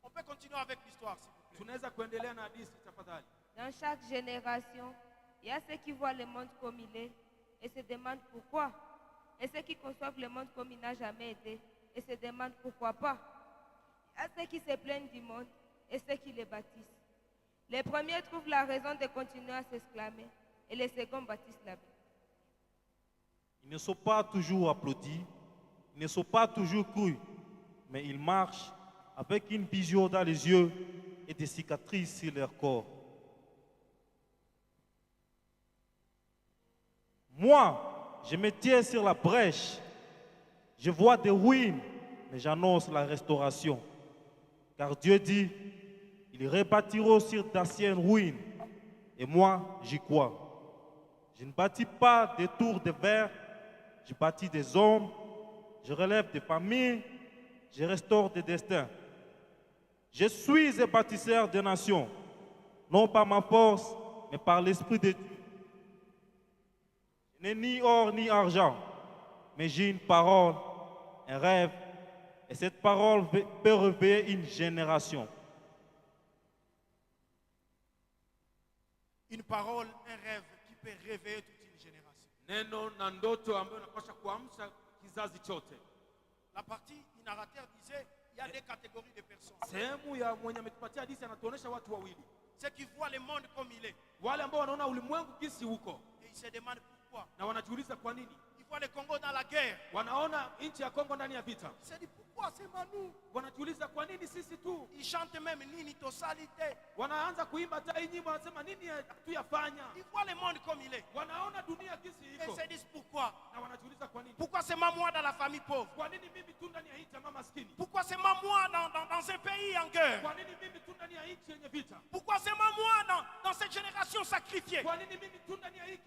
On peut continuer avec l'histoire, s'il vous plaît. Tunaweza kuendelea na hadithi tafadhali. Dans chaque génération, il y a ceux qui voient le monde comme il est et se demandent pourquoi. Et ceux qui conçoivent le monde comme il n'a jamais été et se demandent pourquoi pas. Il y a ceux qui se plaignent du monde et ceux qui le bâtissent. Les premiers trouvent la raison de continuer à s'exclamer et les seconds bâtissent la paix. Ils ne sont pas toujours applaudis, ils ne sont pas toujours crus, mais ils marchent avec une vision dans les yeux et des cicatrices sur leur corps. Moi, je me tiens sur la brèche. Je vois des ruines, mais j'annonce la restauration. Car Dieu dit, ils rebâtiront sur d'anciennes ruines. Et moi, j'y crois. Je ne bâtis pas des tours de verre, je bâtis des hommes, je relève des familles, je restaure des destins. Je suis un bâtisseur de nations, non par ma force, mais par l'Esprit de Dieu. Je n'ai ni or ni argent, mais j'ai une parole, un rêve, et cette parole peut réveiller une génération. Une parole, un rêve qui peut réveiller toute une génération. Neno na ndoto ambayo inapaswa kuamsha kizazi chote. La partie du narrateur disait, il y a des catégories de personnes. Sehemu ya mwenye ametupatia hadithi anatuonesha watu wawili. Ceux qui voient le monde comme il est. Wale ambao wanaona ulimwengu jinsi uko. Et ils se demandent pourquoi. Na wanajiuliza kwa nini? Ils voient le Congo dans la guerre. Wanaona nchi ya Kongo ndani ya vita. Ils se disent pourquoi c'est Manu? Wanajiuliza kwa nini sisi tu? Ils chantent même Nini Tosalite. Wanaanza kuimba hata hii nyimbo wanasema nini hatuyafanya. Ils voient le monde comme il est. Wanaona dunia jinsi Et iko. se disent pourquoi? Na wanajiuliza kwa nini? Pourquoi seulement moi dans la famille pauvre? Kwa nini mimi tu ndani ya hii jamaa maskini? Pourquoi seulement moi dans un pays en guerre? Kwa nini mimi tu ndani ya nchi yenye vita? Pourquoi seulement moi dans cette génération sacrifiée? Kwa nini mimi tu ndani ya hii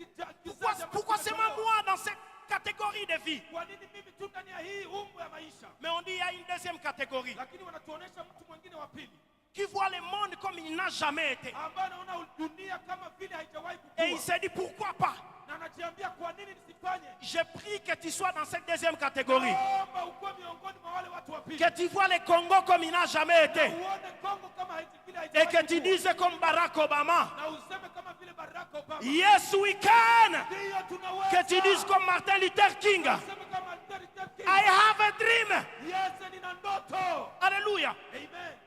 Pourquoi seulement moi dans cette catégorie de vie? Kwa nini mimi tu ndani ya hii umbo ya maisha? Mais on dit il y a une deuxième catégorie Lakini wanatuonesha mtu mwingine wa pili qui voit le monde comme il n'a jamais été. ambaye anaona dunia kama vile haijawahi Et il kukua. s'est dit pourquoi pas? Na anajiambia kwa nini nisifanye? Je prie que tu sois dans cette deuxième catégorie. Naomba ukuwe miongoni mwa wale watu wa pili. Que tu vois le Congo comme il n'a jamais été. Uone Kongo kama vile Et haijawahi que tu kukua. dises comme Barack Obama. Na useme kama vile Barack Obama. Yes, we can. Ndio tunaweza. Que tu dises comme Martin Luther King. Useme kama Martin Luther King. I have a dream. Yes, nina ndoto. Alléluia. Amen.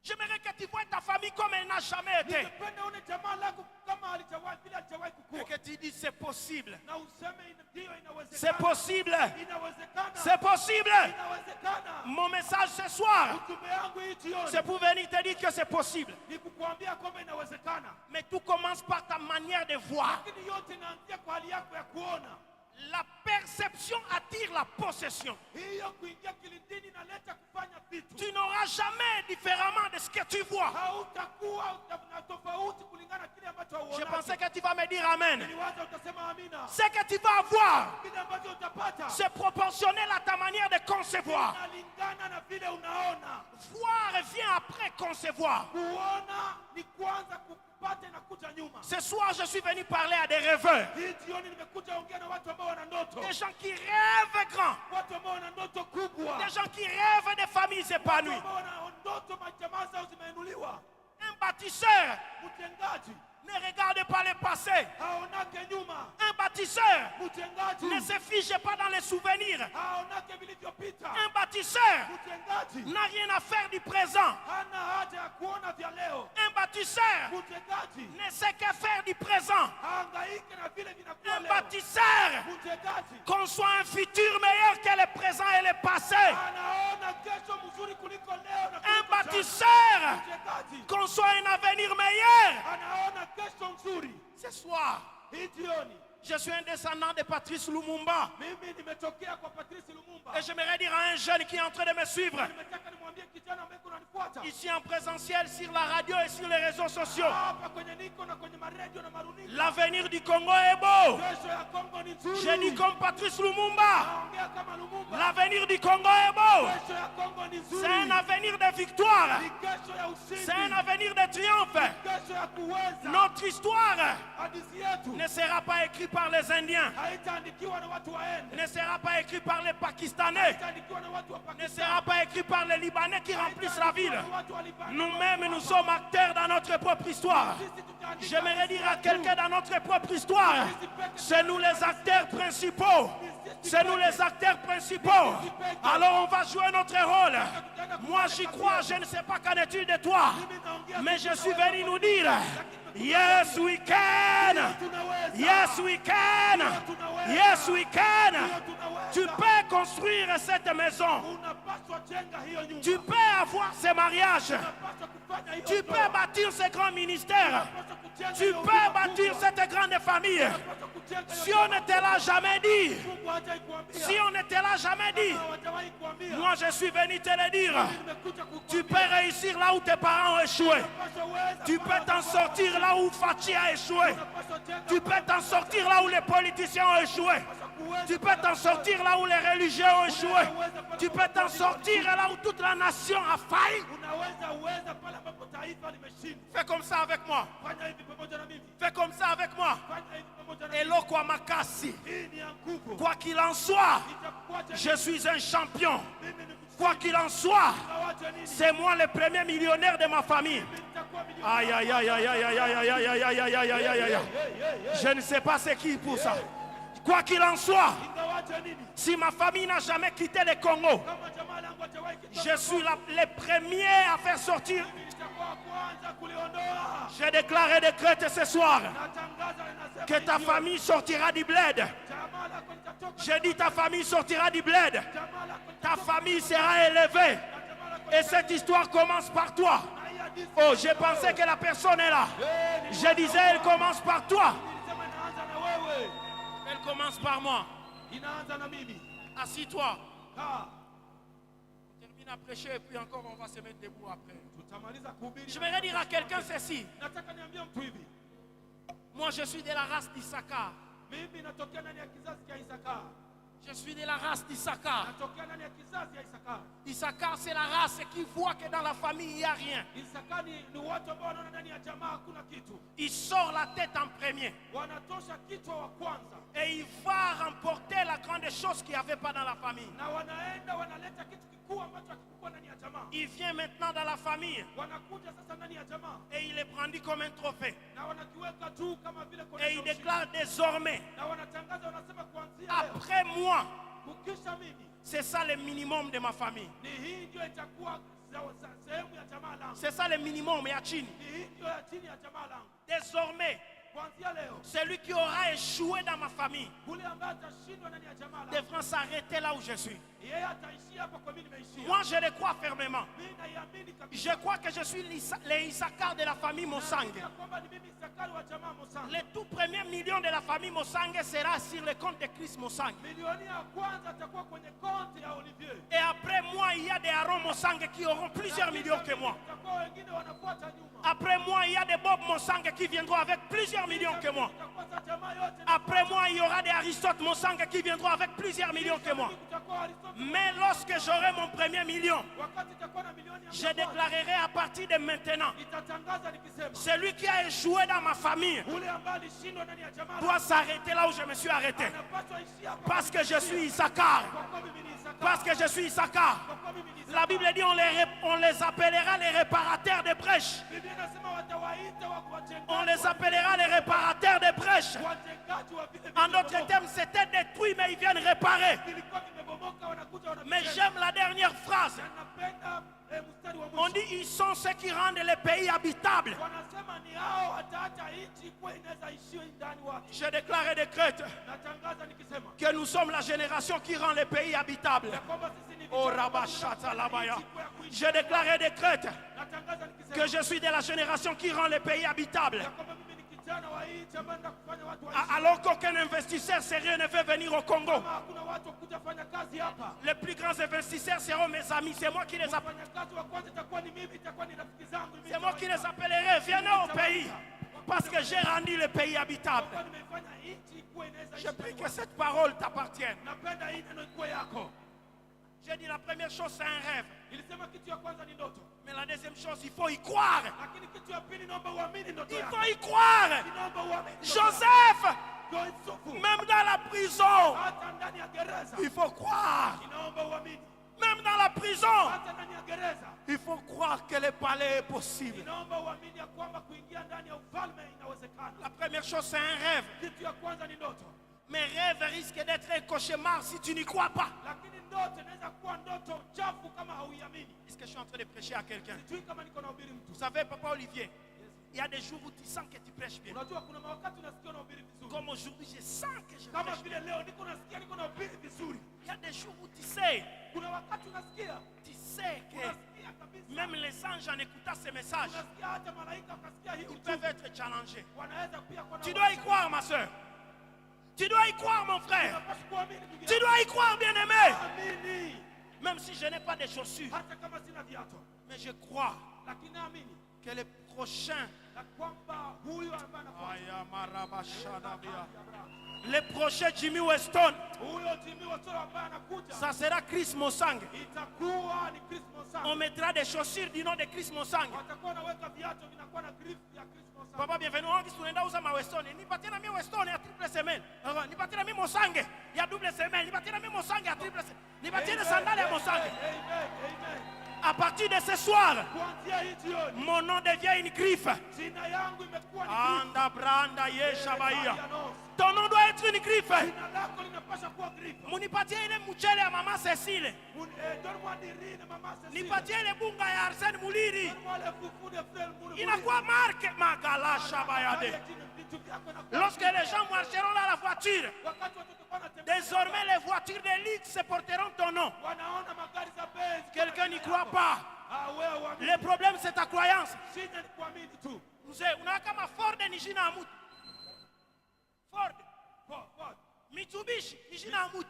J'aimerais que tu vois ta famille comme elle n'a jamais été. Ningependa une jamaa lako kama halijawahi vile halijawahi Et kukua. que tu dises c'est possible. Na useme ndio inawezekana. C'est possible. Inawezekana. C'est possible. Inawezekana. Mon message ce soir, Ujumbe yangu hii jioni c'est pour venir te dire que c'est possible. ni kukuambia kwamba inawezekana. Mais tout commence par ta manière de voir. Lakini yote inaanzia kwa hali yako ya kuona. La perception attire la possession. Hiyo kuingia kilindini inaleta kufanya vitu. Tu n'auras jamais différemment de ce que tu vois. Hautakuwa na tofauti kulingana na kile ambacho Je unaona. pensais que tu vas me dire Amen. Niliwaza utasema amina. Ce que tu vas avoir, Kile ambacho utapata c'est proportionnel à ta manière de concevoir. inalingana na vile unaona. Voir vient après concevoir. Kuona ni kwanza kupata na kuja nyuma. Ce soir, je suis venu parler à des rêveurs. Hii jioni nimekuja ongea na watu ambao wana ndoto. Des gens qui rêvent grand. Watu ambao wana ndoto kubwa. Des gens qui rêvent de familles Watu épanouies. ambao wana ndoto majamaa zao zimeinuliwa. Un bâtisseur Mtengaji ne regarde pas le passé. haonake nyuma. Un bâtisseur Mtengaji ne se fiche pas dans les souvenirs. haonake vilivyopita. Un bâtisseur Mtengaji n'a rien à faire du présent. hana haja ya kuona vya leo. Un bâtisseur Mtengaji ne sait que faire du présent. haangaike na vile vinakuwa Un leo. bâtisseur Mtengaji conçoit un futur meilleur que le présent et le passé. anaona kesho mzuri kuliko leo na Un kuliko jana. bâtisseur Mtengaji conçoit un avenir meilleur. anaona kesho nzuri. Ce soir, Hii jioni je suis un descendant de Patrice Lumumba. mimi nimetokea kwa Patrice Lumumba. Et j'aimerais dire à un jeune qui est en train de me suivre, Nimetaka nimwambie kijana ambaye kunanifuata ici en présentiel sur la radio et sur les réseaux sociaux, hapa kwenye niko na kwenye maredio na maruninga. l'avenir du Congo est beau. Kesho ya Kongo ni nzuri. J'ai dit comme Patrice Lumumba, Naongea kama Lumumba. l'avenir du Congo est beau. Kesho ya Kongo ni nzuri. C'est un avenir de victoire. Ni kesho ya ushindi. C'est un avenir de triomphe. Kesho ya kuweza. Notre histoire Hadithi yetu ne sera pas écrite par les Indiens, haitaandikiwa na watu waende. ne sera pas écrite par les Pakistanais, Haitaandikiwa na watu wa ne Pakistan. sera pas écrite par les Libanais qui remplissent la ville. Haitaandikiwa na watu wa Libanoni. Nous-mêmes, nous sommes acteurs dans notre propre histoire. Sisi tutaandika J'aimerais dire à hadithi quelqu'un yetu. dans notre propre histoire, c'est nous les acteurs principaux. C'est nous les acteurs principaux. Alors on va jouer notre rôle. Moi j'y crois, je ne sais pas qu'en est-il de toi. Mais je suis venu nous dire, yes we can. Yes we can. Yes we can. Tu peux construire cette maison. Unapaswa jenga hiyo nyumba. Tu peux avoir ce mariage. Unapaswa kufanya hiyo Tu ndoa. peux bâtir ce grand ministère. Unapaswa kujenga Tu hiyo peux nyumba bâtir kubwa. cette grande famille. Unapaswa kujenga hiyo Si on ne te l'a jamais dit, Mungu hajai kuambia. si on ne te l'a jamais dit, Hawajawahi kuambia. moi je suis venu te le dire. Nimekuja kukuambia. Tu peux réussir là où tes parents ont échoué. Unapaswa weza Tu pale peux t'en ambapo sortir là où Fatih a échoué. unapaswa jenga Tu peux t'en sortir là où les politiciens ont échoué. Tu peux t'en sortir là où les religieux ont échoué. Tu peux t'en sortir là où toute la nation a failli. Unaweza pale ambapo taifa limeshindwa. Fais comme ça avec moi. Fanya hivi pamoja na mimi. Fais comme ça avec moi. Fanya hivi pamoja na mimi. Elo kwa makasi. Hii ni ya nguvu. Quoi qu'il en soit, Itakuacha je suis un champion. mimi ni Quoi qu'il en soit, mtawacha nini? c'est moi le premier millionnaire de ma famille. Nitakuwa milioni. Aïe, aïe, aïe, aïe, aïe, aïe, aïe, aïe, aïe, aïe, aïe, aïe, aïe, aïe, aïe. Je ne sais pas c'est qui pour ça. Quoi qu'il en soit, Ingawacha nini? si ma famille n'a jamais quitté le Congo, Kama jamaa langu hajawahi kutoka je suis le premier à faire sortir. mimi nitakuwa wa kwanza kuliondoa. J'ai déclaré décrète ce soir Natangaza na nasema que ta famille sortira du bled. jamaa lako litatoka. J'ai dit ta famille sortira du bled. Jamaa lako Ta famille sera élevée. jamaa Et cette histoire commence par toi. Oh, j'ai pensé que la personne est là. Je disais, elle commence par toi. Elle commence par moi. Assis-toi. On termine à prêcher et puis encore on va se mettre debout après. Je vais dire à quelqu'un ceci. Moi je suis de la race d'Issachar. Je suis de la race d'Issachar. Issachar, c'est la race qui voit que dans la famille il n'y a rien. Il sort la tête en premier. Et il va remporter la grande chose qu'il n'y avait pas dans la famille. Il vient maintenant dans la famille. Et il est brandi comme un trophée. Et il déclare désormais, après moi, c'est ça le minimum de ma famille. C'est ça le minimum, Yachini. Désormais, celui qui aura échoué dans ma famille devra s'arrêter là où je suis. Moi je le crois fermement. Je crois que je suis les Issachar de la famille Mosangue. Le tout premier million de la famille Mosangue sera sur le compte de Christ Mosangue. Et après moi il y a des Aaron Mosangue qui auront plusieurs millions que moi. Après moi il y a des Bob Mosangue qui viendront avec plusieurs millions que moi. Après moi il y aura des Aristote Mosangue qui viendront avec plusieurs millions que moi. Mais lorsque j'aurai mon premier million, je déclarerai à partir de maintenant, celui qui a échoué dans ma famille doit s'arrêter là où je me suis arrêté. Parce que je suis Issachar. Parce que je suis Issachar. La Bible dit on les appellera les réparateurs de brèches. On les appellera les réparateurs de brèches. En d'autres termes, c'était détruit, mais ils viennent réparer. Mais j'aime la dernière phrase. On dit ils sont ceux qui rendent les pays habitables. Je déclare et décrète que nous sommes la génération qui rend les pays habitables. Oh, Rabashata Labaya. Je déclare et décrète que je suis de la génération qui rend les pays habitables. Alors qu'aucun investisseur sérieux ne veut venir au Congo. Les plus grands investisseurs seront mes amis. C'est moi qui les appellerai. C'est moi qui les appellerai. Venez au pays. Parce que j'ai rendu le pays habitable. Je prie que cette parole t'appartienne. J'ai dit la première chose c'est un rêve. Mais la deuxième chose, il faut y croire. Il faut y croire. Joseph, même dans la prison, il faut croire. Même dans la prison, il faut croire que le palais est possible. La première chose c'est un rêve. Mes rêves risquent d'être un cauchemar si tu n'y crois pas. Est-ce que je suis en train de prêcher à quelqu'un? Vous savez, Papa Olivier, il y a des jours où tu sens que tu prêches bien. Comme aujourd'hui, je sens que je prêche bien. Il y a des jours où tu sais que même les anges en écoutant ces messages, ils peuvent être challengés. Tu dois y croire, ma soeur. Tu dois y croire, mon frère. Tu dois y croire, bien-aimé. Même si je n'ai pas de chaussures. Mais je crois que les prochains, les prochains Jimmy Weston, ça sera Chris Mosang. On mettra des chaussures du nom de Chris Mosang. Papa, bienvenue. On dit tunaenda uza ma Weston. Nipatie na mimi Weston ya triple semaine. Nipatie na mimi Mosange ya double semaine. Nipatie na mimi Mosange ya triple semaine. Nipatie na sandales ya Mosange. À partir de ce soir, mon nom devient une griffe. Anda branda yeshabaya. Ton nom doit être une griffe. Munipatie ile mchele ya mama Cécile. Nipatie ile bunga ya Arsène Mouliri. Inakuwa marque Magala Shabayade. Lorsque les gens marcheront dans la voiture, désormais les voitures de luxe porteront ton nom. Quelqu'un n'y croit pas. wewe uamini. Le problème c'est ta croyance. Shida ni kuamini tu. Mzee, unaona kama Ford ni jina ya mtu. Ford. Ford. Mitsubishi ni jina ya mtu.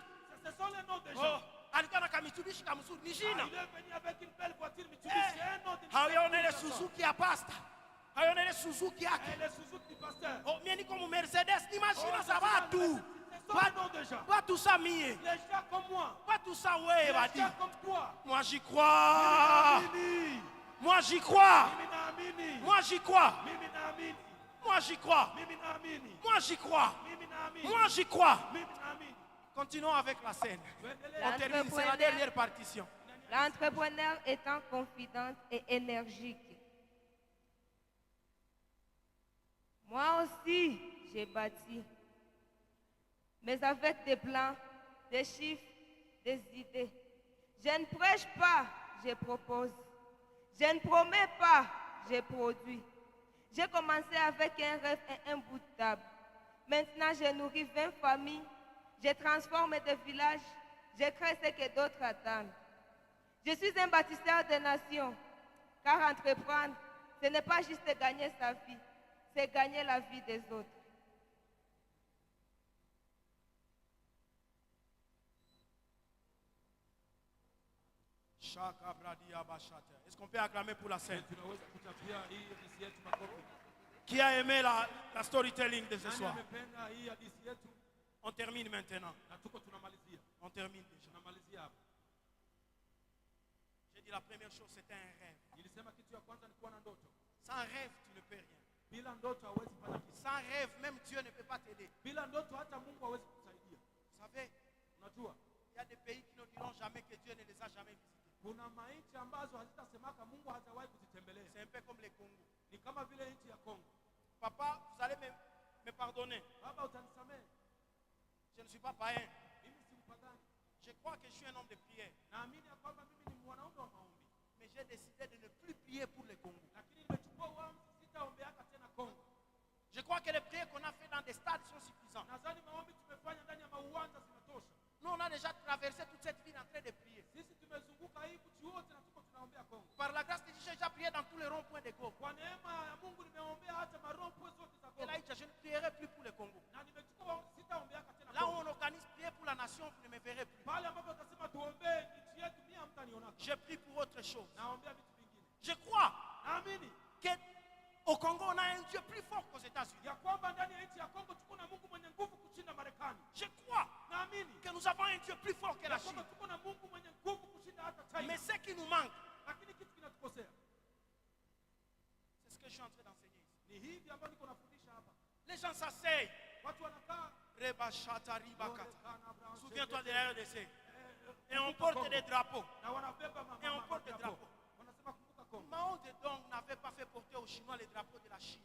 Ce sont les noms des Oh, gens. alikuwa na Mitsubishi kama mzuri ni jina. Il est venu avec une belle voiture Mitsubishi. Un nom de Hawaone ile Suzuki ya pasta. Hawaone ile Suzuki yake. Et les Suzuki du pasteur. Oh, mimi niko mu Mercedes ni mashina za watu. Ce sont les noms des gens. Pas tout ça mie. Les gens comme moi. Pas tout ça ouais, Les va dire. gens comme toi. Moi j'y crois. Mimi. Moi j'y crois. Mimi naamini. Moi j'y crois. Mimi naamini. Moi j'y crois. Mimi naamini. Moi j'y crois. Mimi naamini. Moi j'y crois. Mimi naamini. Continuons avec la scène. Tuendelee. On termine, c'est la dernière partition. L'entrepreneur étant confidente et énergique. Moi aussi, j'ai bâti, mais avec des plans, des chiffres, des idées. Je ne prêche pas, je propose. Je ne promets pas, je produis. J'ai commencé avec un rêve et un bout de table. Maintenant, je nourris 20 familles. Je transforme des villages. Je crée ce que d'autres attendent. Je suis un bâtisseur de nations. Car entreprendre, ce n'est pas juste gagner sa vie, c'est gagner la vie des autres. Est-ce qu'on peut acclamer pour la scène? Tunaweza kutapia hii hadithi yetu makofi. Qui a aimé la storytelling de ce Nani soir? amependa hii hadithi yetu? On termine maintenant. Na tuko tunamalizia. On termine déjà. Tunamalizia hapa. J'ai dit la première chose, c'était un rêve. Nilisema kitu ya kwanza ni kuwa na ndoto. Sans rêve, tu ne peux rien. Bila ndoto hauwezi fanya kitu. Sans rêve, même Dieu ne peut pas t'aider. Bila ndoto hata Mungu hawezi kukusaidia. Vous savez, Unajua? il y a des pays qui ne diront jamais que Dieu ne les a jamais visités. Kuna manchi ambazo hazitasemaka Mungu hajawahi kuzitembelea. C'est un peu comme les Congo. Ni kama vile nchi ya Kongo. Papa, vous allez me pardonner. Baba utanisamehe. Je ne suis pas païen. Mimi si mpagani. Je crois que je suis un homme de prière. Naamini ya kwamba mimi ni mwanaume wa maombi. Mais j'ai décidé de ne plus prier pour les Congo. Lakini nimechukua uamuzi sitaombeaka tena Kongo. Je crois que les prières qu'on a fait dans des stades sont suffisantes. Nadhani maombi tumefanya ndani ya mauwanja zinatosha. Nous, on a déjà traversé toute cette ville en train de prier. Sisi tumezunguka hii mji wote na tuko tunaombea Kongo. Par la grâce de Dieu, j'ai déjà prié dans tous les ronds-points de Goma. Kwa neema ya Mungu nimeombea hata marompo zote za Et là, Kongo. je ne prierai plus pour les Congo. Na nimechukua sitaombeaka tena Là où Kongo. on organise prier pour la nation, vous ne me verrez plus. Pale ambapo utasema tuombee nchi yetu mimi hamtaniona. Je prie pour autre chose. Naombea vitu vingine. Je crois Naamini qu'au Congo, on a un Dieu plus fort qu'aux États-Unis. ya kwamba ndani ya nchi ya Kongo tuko na Mungu mwenye nguvu kushinda Marekani. Je crois Naamini que nous avons un Dieu plus fort que la ya kwamba Chine. tuko na Mungu mwenye nguvu kushinda hata China. Mais ce qui nous manque, Lakini kitu kinatukosea c'est ce que je suis en train d'enseigner ici. ni hivi ambavyo niko nafundisha hapa. Les gens s'asseyent. Watu wanakaa Rebashata, ribakata. Abraham, Souviens-toi de la RDC. Et on porte des drapeaux. na wanabeba Et on porte des drapeau. drapeaux. Wanasema kumbuka Kongo. Mao Zedong n'avait pas fait porter aux Chinois les drapeaux de la Chine.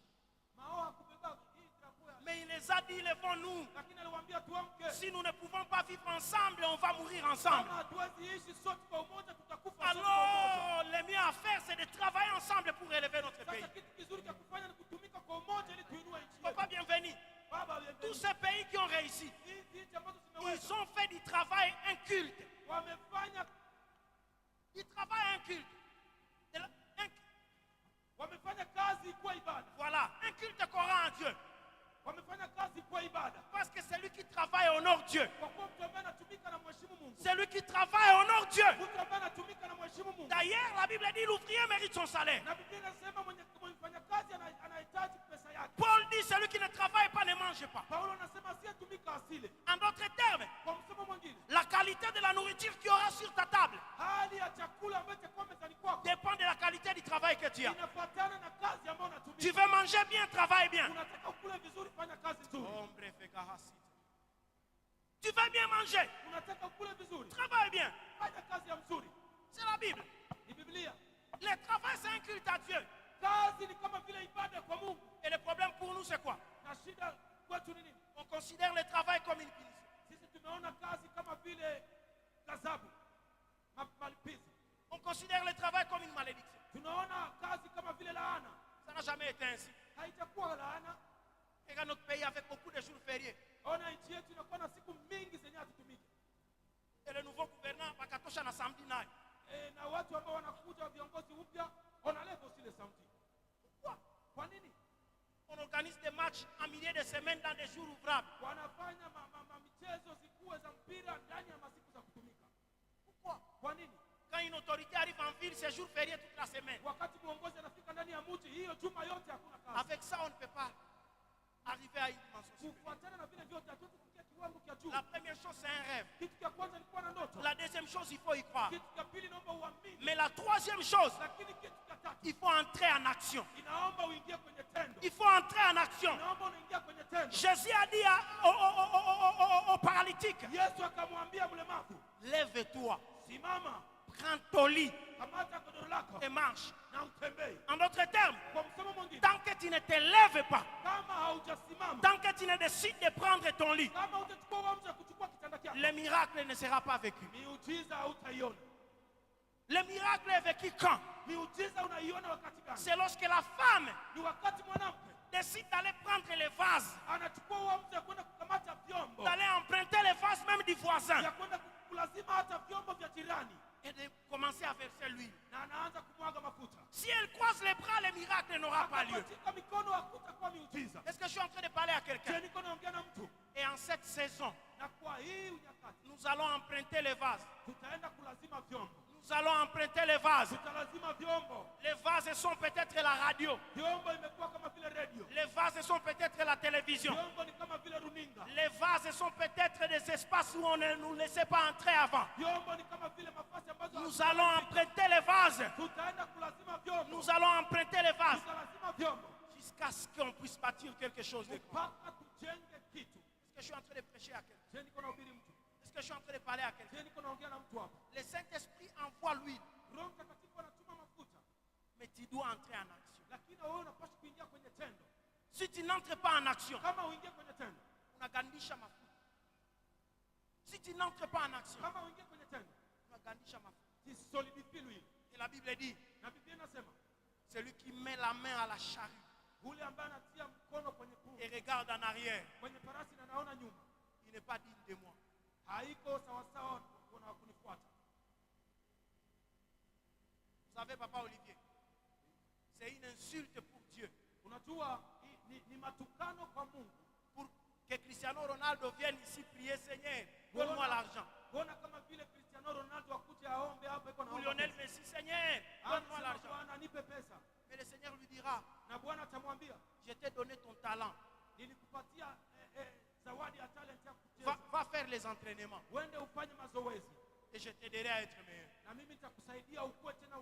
Mao hakubeba hii drapeau ya. Mais il les a dit, levons-nous. Lakini aliwaambia tuamke. Si nous ne pouvons pas vivre ensemble, on va mourir ensemble. Kama hatuwezi ishi sote kwa umoja tutakufa sote kwa umoja. Alors, le mieux à faire, c'est de travailler ensemble pour élever notre pays. Sasa kitu kizuri cha kufanya ni kutumika kwa umoja ili tuinue nchi yetu. Papa, bienvenue. Baba, Tous ces pays qui ont réussi, hizi nchi ambazo ils zimeweza ont fait du travail un culte. wamefanya Du travail un culte. wamefanya kazi kwa ibada. Voilà, un culte qu'on rend à Dieu. Wamefanya kazi kwa ibada. Parce que celui qui travaille honore Dieu. Kwa kuwa mtu ambaye anatumika na mheshimu Mungu. Celui qui travaille honore Dieu. Mtu ambaye anatumika na mheshimu Mungu. D'ailleurs, la Bible dit l'ouvrier mérite son salaire. Na Biblia inasema mwenye mfanya kazi anahitaji pesa yake. Paul dit celui qui ne travaille pas ne mange pas. Paulo anasema asiyetumika asile. En d'autres termes, Kwa msemo mwingine, la qualité de la nourriture qu'il y aura sur ta table hali ya chakula ambacho kwa mezani kwako dépend de la qualité du travail que tu as. inafuatana na kazi ambayo Tu unatumika. veux manger bien, travaille bien. Unataka ukule vizuri, fanya kazi nzuri. Tu veux bien manger, Unataka ukule vizuri, travaille bien. fanya kazi ya mzuri. C'est la Bible. Ni Biblia. Le travail, c'est un culte à Dieu. Kazi ni kama vile ibada kwa Mungu. Et le problème pour nous, c'est quoi? Na shida kwetu ni nini? On considère le travail comme une punition. Sisi tumeona kazi kama vile gazabu, malipizi. On considère le travail comme une malédiction. Tunaona kazi kama vile laana. Ça n'a jamais été ainsi. Haitakuwa laana. Regarde notre pays avec beaucoup de jours fériés. Ona nchi yetu inakuwa na siku mingi zenye hatutumiki. Et le nouveau gouverneur, Bakatosha na samedi naye. Na watu ambao wanakuja viongozi matchs en milieu de semaines dans des jours ouvrables. wanafanya michezo zikuwe za mpira ndani ya masiku za kutumika. Pourquoi? Kwa nini? Quand une autorité arrive en ville, c'est jour férié toute la semaine. Wakati mwongozi anafika ndani ya mji, hiyo juma yote hakuna kazi. Avec ça, on ne peut pas arriver à une dimension supérieure. Kufuatana na vile vyote hatuwezi kufikia kiwango cha juu. La première chose, c'est un rêve. Kitu cha kwanza ni kuwa na ndoto. La deuxième chose, il faut y croire. Kitu cha pili naomba uamini. Mais la troisième chose, Lakini kitu cha tatu il faut entrer en action. inaomba uingie kwenye tendo. Il faut entrer en action. Inaomba unaingia kwenye tendo. Jésus a dit au paralytique, Yesu akamwambia mlemavu, lève-toi, simama, prends ton lit kamata godoro lako et marche. na utembee. En d'autres termes, Kwa msemo mwingine, tant que tu ne te lèves pas, kama haujasimama, tant que tu ne décides de prendre ton lit, kama utachukua uamuzi wa kuchukua kitanda chako, le miracle ne sera pas vécu. miujiza hautaiona. Le miracle est vécu quand? Miujiza unaiona wakati gani? C'est lorsque la femme Ni wakati mwanamke décide d'aller prendre les vases, anachukua uamuzi wa kwenda kukamata vyombo, d'aller emprunter les vases même du voisin ya kwenda kulazima hata vyombo vya jirani, et de commencer à verser l'huile. na anaanza kumwaga mafuta. Si elle croise les bras, le miracle n'aura pas lieu. Katika mikono hakutakuwa miujiza. Est-ce que je suis en train de parler à Je quelqu'un? niko naongea na mtu, Et en cette saison, na kwa hii unyakati nous allons emprunter les vases. tutaenda kulazima vyombo, Nous allons emprunter les vases. tutalazima vyombo. Les vases sont peut-être la radio. Vyombo imekuwa kama vile radio, Les vases sont peut-être la télévision. vyombo ni kama vile runinga, Les vases sont peut-être des espaces où on ne nous laissait pas entrer avant. vyombo ni kama vile mafasi ambazo Nous allons emprunter les vases. tutaenda kulazima vyombo, Nous allons emprunter les vases tutalazima vyombo jusqu'à ce qu'on puisse bâtir quelque chose de grand. mpaka tujenge kitu. Est-ce que je suis en train de prêcher à quelqu'un? Je niko nahubiri mtu, Est-ce que je suis en train de parler à quelqu'un? je niko naongea na mtu hapa. Le Saint-Esprit envoie l'huile, Roho Mtakatifu anatuma mafuta, mais tu dois entrer en action. lakini wewe unapaswa kuingia kwenye tendo. Si tu n'entres pas en action, Kama uingie kwenye tendo, unagandisha mafuta. Si tu n'entres pas en action, kama uingie kwenye tendo, unagandisha mafuta. kisolidifie l'huile. Et la Bible dit, Na Biblia inasema celui qui met la main à la charrue yule ambaye anatia mkono kwenye punda, et regarde en arrière, kwenye farasi na naona nyuma, il n'est pas digne de moi. haiko sawasawa na kunifuata. Vous savez, Papa Olivier, c'est une insulte pour Dieu. Unajua ni matukano kwa Mungu Pour que Cristiano Ronaldo vienne ici prier, Seigneur, donne-moi l'argent. kuona kama vile Cristiano Ronaldo akuje aombe hapa iko na Ou Lionel Messi, Seigneur, donne-moi l'argent. Bwana nipe pesa, Mais le Seigneur lui dira, na Bwana atamwambia je t'ai donné ton talent. nilikupatia zawadi ya talent ya Va, kucheza, va faire les entraînements uende ufanye mazoezi et je t'aiderai à être meilleur. na mimi nitakusaidia ukuwe tena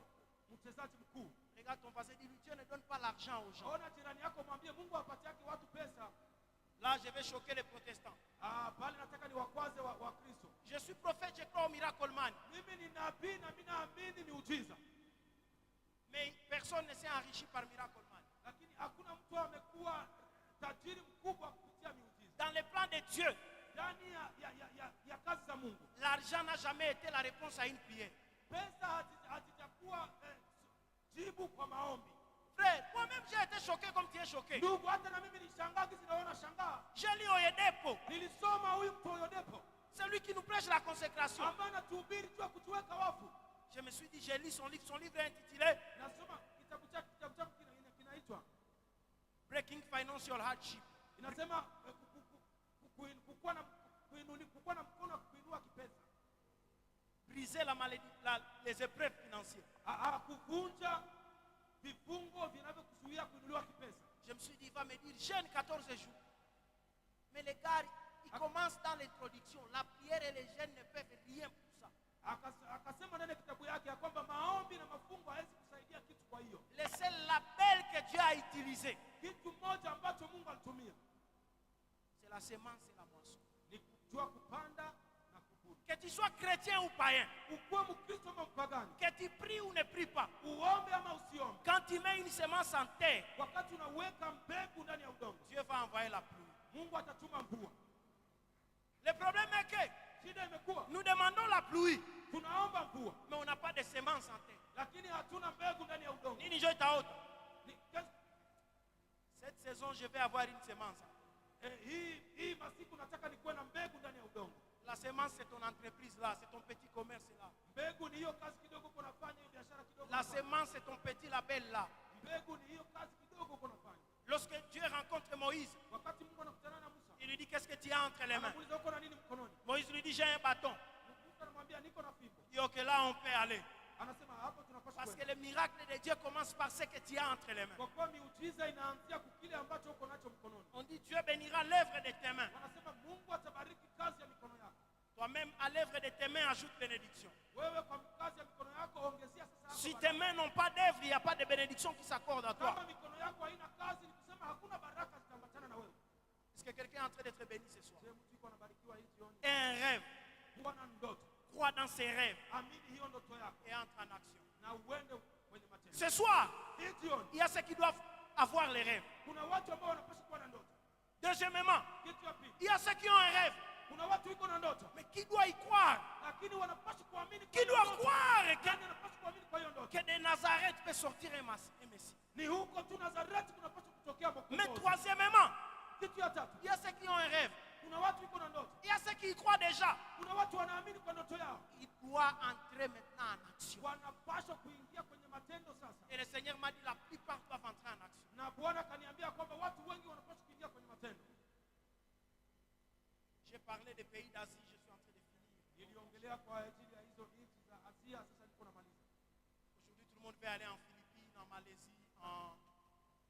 mchezaji mkuu. Regarde ton passé, dis-lui, Dieu ne donne pas l'argent aux gens. Ona jirani yako, mwambie Mungu apatiake watu pesa. Là, je vais choquer les protestants. Pale nataka ni wakwaze wa Kristo. Je suis prophète, je crois au miracle man. Mimi ni nabii na mimi naamini miujiza, Mais personne ne s'est enrichi par miracle man. lakini hakuna mtu amekuwa tajiri mkubwa kupitia miujiza. Dans le plan de Dieu, Ndani ya kazi za Mungu, l'argent n'a jamais été la réponse à une prière. pesa hazijakuwa jibu kwa maombi. Frère, moi-même j'ai été choqué comme tu es choqué. Ndugu, hata na mimi nishangaa kisi naona shangaa. J'ai lu Oyedepo, Nilisoma huyu mtu Oyedepo celui qui nous prêche la consécration. ambaye anatuhubiri juu ya kutuweka wafu. Je me suis dit, j'ai lu son livre est intitulé Nasoma kitabu chake kinaitwa Breaking Financial Hardship. inasema kukuwa na mkono wa kuinua kipesa, Briser les épreuves financières. kuvunja vifungo vinavyokuzuia kuinuliwa kipesa. Je me suis dit, il va me dire, jeûne 14 jours. Mais les gars, ils commencent dans l'introduction. La prière et les jeûnes ne peuvent rien pour ça. Akasema ndani ya kitabu yake ya kwamba maombi na mafungo hawezi kusaidia kitu. Kwa hiyo Le seul label que Dieu a utilisé, kitu moja ambacho Mungu alitumia c'est la semence et la moisson. ni kujua kupanda na kuvuna. Que tu sois chrétien ou païen, Ukuwe Mkristo ama mpagani, que tu pries ou ne pries pas, uombe ama usiombe, quand tu mets une semence en terre, wakati unaweka mbegu ndani ya udongo, Dieu va envoyer la pluie. Mungu atatuma mvua. Le problème est que Shida imekuwa nous demandons la pluie, tunaomba mvua, mais on n'a pas de semence en terre. lakini hatuna mbegu ndani ya udongo. Nini jo itaota? Ni- Cette saison, je vais avoir une semence. hii masiku nataka nikuwe na mbegu ndani ya udongo. La semence, c'est ton entreprise là, c'est ton petit commerce là. Mbegu ni hiyo kazi kidogo kunafanya, hiyo biashara kidogo La unafanya. semence, c'est ton petit label là. Mbegu ni hiyo kazi kidogo kunafanya. Lorsque Dieu rencontre Moïse, wakati Mungu anakutana na Musa, il lui dit qu'est-ce que tu as entre les mains. anamuuliza uko na nini mkononi? Moïse lui dit j'ai un bâton. Musa anamwambia niko na fimbo. Il dit ok, là on peut aller. Anasema hapo tunapaswa Parce que kwenda. le miracle de Dieu commence par ce que tu as entre les mains. Kwa kuwa miujiza inaanzia kwa kile ambacho uko nacho mkononi. On dit Dieu bénira l'œuvre de tes mains. Wanasema Mungu atabariki kazi ya mikono yako. Toi-même, à l'œuvre de tes mains, ajoute bénédiction. Wewe kwa kazi ya mikono yako ongezea sasa. Si tes mains n'ont pas d'œuvre, il n'y a pas de bénédiction qui s'accorde à toi. Kama mikono yako haina kazi, ni kusema hakuna baraka zitaambatana na wewe. Est-ce que quelqu'un est en train d'être béni ce soir? Je mtu iko anabarikiwa hii jioni. Et un rêve. Kuwa na ndoto. Crois dans ses rêves Amini hiyo ndoto yako et entre en action. na uende kwenye matendo. Ce soir, Hii jioni il y a ceux qui doivent avoir les rêves. kuna watu ambao wanapaswa kuwa na ndoto. Deuxièmement, Kitu ya pili, il y a ceux qui ont un rêve, kuna watu iko na ndoto mais qui doit y croire. lakini wanapaswa kuamini kwa Qui hiyo doit ndoto. croire Yaani wanapaswa kuamini kwa hiyo ndoto. que de Nazareth peut sortir un Messie. Ni huko tu Nazareti kunapaswa kutokea Mais mkombozi. troisièmement, Kitu ya tatu, il y a ceux qui ont un rêve. kuna watu iko na ndoto. Il y a ceux qui y croient déjà. Kuna watu wanaamini kwa ndoto yao. Il doit entrer maintenant en action. Wanapaswa kuingia kwenye matendo sasa. Et le Seigneur m'a dit la plupart doivent entrer en action. Na Bwana kaniambia kwamba watu wengi wanapaswa kuingia kwenye matendo. J'ai parlé des pays d'Asie, je suis en train de finir. Niliongelea kwa ajili ya hizo nchi za Asia, sasa niko namaliza. Aujourd'hui, tout le monde veut aller en Philippines, en Malaisie, en...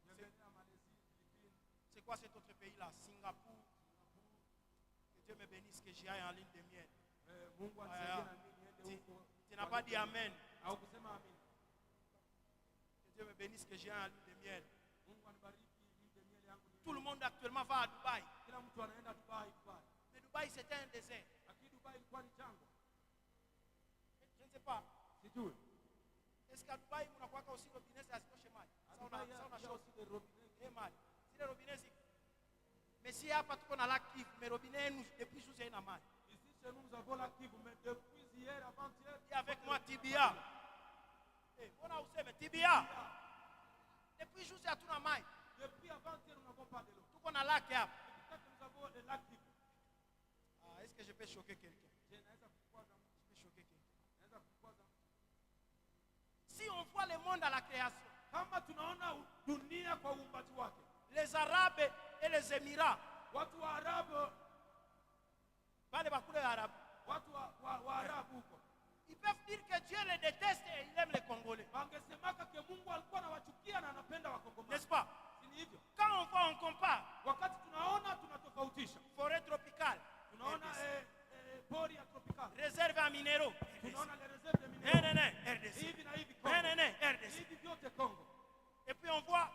Niangalia Malaysia, Philippines, C'est quoi cet autre pays-là? Singapour. Que Dieu me bénisse, que j'y aille en ligne de miel. Mungu Aya. anisaidie na mimi niende Tu, huko. tu n'as pas dit Amen. Au kusema amini. Que Dieu me bénisse, que j'y aille en ligne de miel. Mungu anibariki ninde miele yangu ni. Tout le monde actuellement va à Dubaï. Kila mtu anaenda Dubai. Mais Dubaï, c'était un désert. Lakini Dubai ilikuwa ni jangwa. Je ne sais pas. Sijui. Est-ce qu'à Dubaï, on a quoi aussi robinet, c'est à ce chez Mali? Ça, on a Dubai chose. aussi des robinets. Eh, Mali. Si les robinets, si. Mais s'il n'y a pas tout qu'on a là, mais robinet, nous, depuis que j'ai une Mali. Ici chez nous, nous avons la Kivu, mais depuis hier, avant-hier, Et avec moi, Tibia. Eh, on a aussi, mais Tibia. Depuis que j'ai tout en maille. depuis avant-hier, nous n'avons pas de l'eau. Tout qu'on a là, qui a. Depuis que nous avons le lac Kivu. Ah, est-ce que je peux choquer quelqu'un? Je naweza kukwaza, Je peux choquer quelqu'un. naweza kukwaza. Si on voit le monde à la création, Kama tunaona dunia kwa uumbaji wake, les Arabes et les Émirats, watu wa Arabu, pas les Bakoulés Arabes, watu wa Arabu huko ils peuvent dire que Dieu les déteste et il aime les Congolais. wangesemaka ke Mungu alikuwa anawachukia na anapenda Wakongomani. N'est-ce pas? Si ni hivyo? Quand on voit, on compare. Wakati tunaona tunatofautisha. Forêt tropicale, Tunaona pori ya tropical. réserve à minéraux, Tunaona les réserves de minerais. RDC. Hivi na hivi Kongo. RDC. Hivi vyote Kongo. Et puis on voit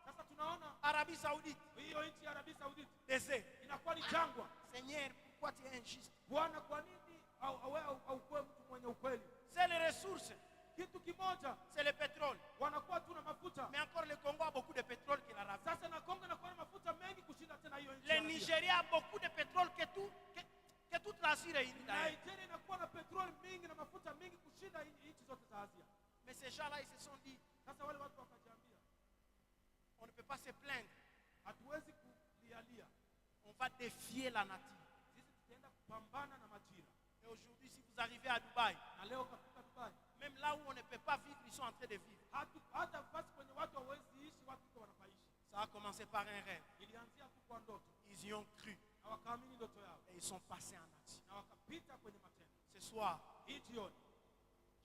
Sasa tunaona Arabie Saoudite, hiyo nchi ya Arabia Saudite désert. inakuwa ni jangwa. Seigneur, pourquoi tu es injuste? Bwana, kwa nini au kuwe mtu mwenye ukweli? C'est les ressources, Kitu kimoja c'est le pétrole. wanakuwa tu na mafuta. Mais encore le Congo a beaucoup de pétrole que l'Arabie. Sasa na Kongo inakuwa na mafuta mengi kushinda tena hiyo nchi. Le Nigeria a beaucoup de pétrole que toute l'Asie réunie d'ailleurs. Nigeria inakuwa na petroli mingi na mafuta mingi kushinda nchi zote za Asia. Mais ces gens-là, ils se sont dit, Sasa wale watu wakajiambia, on ne peut pas se plaindre. hatuwezi kulialia. On va défier la nature. Sisi tutaenda kupambana na majira. Et aujourd'hui, si vous arrivez à Dubaï, Na leo kafika Dubai. même là où on ne peut pas vivre, ils sont en train de vivre. Hata basi kwenye watu hawezi ishi, watu iko wanapaishi. Ça a commencé par un rêve. Ilianzia tu kwa ndoto. Ils y ont cru Na wakaamini ndoto yao. et ils sont passés en action. Na wakapita kwenye matendo. Ce soir, Hii jioni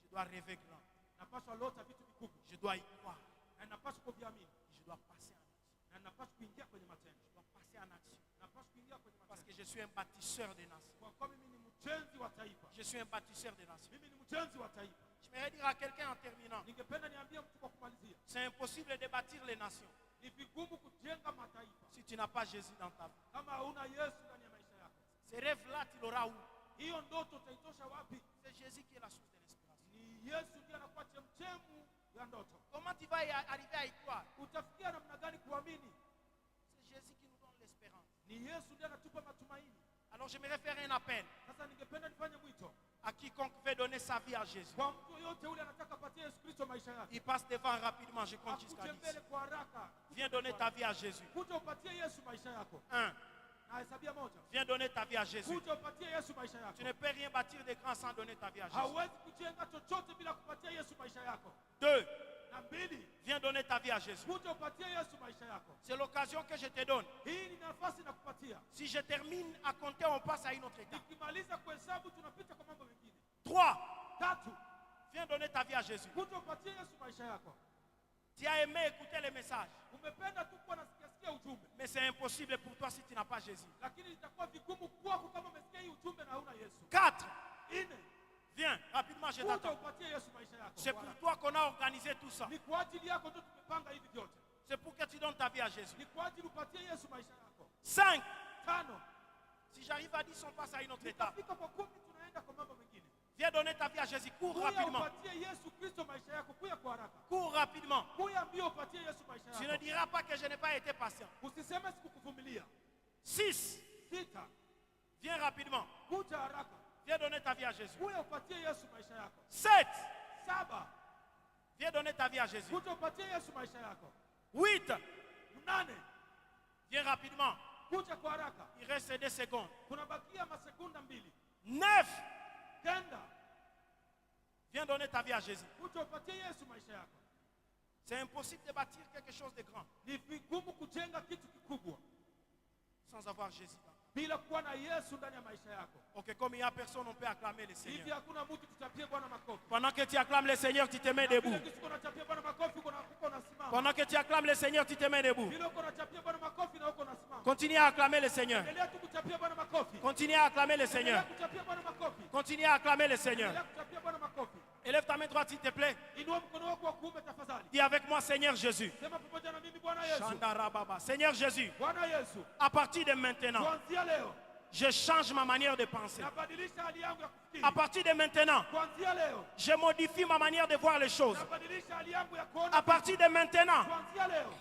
je dois rêver grand. napaswa lota vitu vikubwa. Je dois y croire. Na napaswa kuviamini. Je dois passer en action. Na napaswa kuingia kwenye matendo. Je dois passer en action. Napaswa kuingia kwenye Parce que matendo. je suis un bâtisseur des nations. Kwa kuwa mimi ni mjenzi wa taifa. Je suis un bâtisseur des nations. Mimi ni mjenzi wa taifa. Je voudrais dire à quelqu'un en terminant, Ningependa niambie mtu kwa kumalizia. c'est impossible de bâtir les nations Ni vigumu kujenga mataifa si tu n'as pas Jésus dans ta vie. kama hauna Yesu ndani ya maisha yako. Ce rêve-là, tu l'auras où? Hiyo ndoto utaitosha wapi? C'est Jésus qui est la source de l'inspiration. Ni Yesu ndiye anakuwa chemchemu ya ndoto. Comment tu vas arriver à y croire? Utafikia namna gani kuamini? C'est Jésus qui nous donne l'espérance. Ni Yesu ndiye anatupa matumaini. Alors j'aimerais faire un appel Sasa ningependa nifanye mwito à quiconque veut donner sa vie à Jésus. kwa mtu yoyote ule anataka patia Yesu Kristo maisha yake. Il passe devant rapidement, je compte jusqu'à Akuje 10. mbele kwa haraka. Viens donner ta vie à Jésus. Kuja upatie Yesu maisha yako. 1. Na hesabia moja. Viens donner ta vie à Jésus. Kuja upatie Yesu maisha yako. Tu ne peux rien bâtir de grand sans donner ta vie à Jésus. Hauwezi kujenga chochote bila kupatia Yesu maisha yako. 2. Na mbili, Viens Viens donner ta vie à Jésus. Kuja upatie Yesu maisha yako. C'est l'occasion que je te donne. Hii ni nafasi nakupatia. Si je termine à compter, on passe à une autre étape. Nikimaliza kuhesabu tunapita kwa mambo mengine. 3. Tatu. Viens donner ta vie à Jésus. Kuja upatie Yesu maisha yako. Tu as aimé écouter les messages. Umependa tu kuwa nasikia ujumbe. Mais c'est impossible pour toi si tu n'as pas Jésus. Lakini itakuwa vigumu kwako kama umesikia hii ujumbe na hauna Yesu. 4. Ine. Viens, rapidement, je Kuja t'attends. upatie Yesu maisha yako. C'est pour toi qu'on a organisé tout ça. Ni kwa ajili yako ndio tumepanga hivi vyote. C'est pour que tu donnes ta vie à Jésus. Ni kwa ajili upatie Yesu maisha yako. 5. Tano. Si j'arrive à 10, on passe à une autre étape. Nikafika kwa 10 tunaenda kwa mambo mengine. Viens donner ta vie à Jésus. Cours Kuya rapidement. upatie Yesu Kristo maisha yako. Kuya kwa haraka. Cours rapidement. Kuya mbio upatie Yesu maisha Tu ne yako. diras pas que je n'ai pas été patient. Usiseme sikukuvumilia. 6. 6. Viens rapidement. Kuja haraka. Viens donner ta vie à Jésus. Kuya upatie Yesu maisha yako. 7. 7. Viens donner ta vie à Jésus. Kuja upatie Yesu maisha yako. 8. 8. Viens rapidement. Kuja kwa haraka. Il reste 2 secondes. Kunabakia masekunda 2. 9. 10. Viens donner ta vie à Jésus. Kuja upatie Yesu maisha yako. C'est impossible de bâtir quelque chose de grand Ni vigumu kujenga kitu kikubwa sans avoir Jésus. bila kuwa na Yesu ndani ya maisha yako. Ok, comme il n'y a personne, on peut acclamer le Hivi Seigneur. hakuna mtu tutapie Bwana makofi. Pendant que tu acclames le Seigneur, tu te mets debout. Bila kitu unachapia Bwana makofi uko unasimama. Pendant que tu acclames le Seigneur, tu te mets debout. Bila uko unachapia Bwana makofi na uko unasimama. Continue à acclamer le Seigneur. Endelea tu kuchapia Bwana makofi. Continue à acclamer le Endelea Seigneur. kuchapia Bwana makofi. Continue à acclamer le Seigneur. Endelea kuchapia Bwana makofi. Élève ta main droite, s'il te plaît. Inua mkono wako wa kuume tafadhali. Dis avec moi, Seigneur Jésus. Sema pamoja na mimi Bwana Yesu. Shandarababa. Seigneur Jésus, Bwana Yesu. à partir de maintenant, Kuanzia leo je change ma manière de penser. nabadilisha hali yangu ya kufikiri. À partir de maintenant, Kuanzia leo je modifie ma manière de voir les choses. nabadilisha hali yangu ya kuona. À partir de maintenant, Kuanzia leo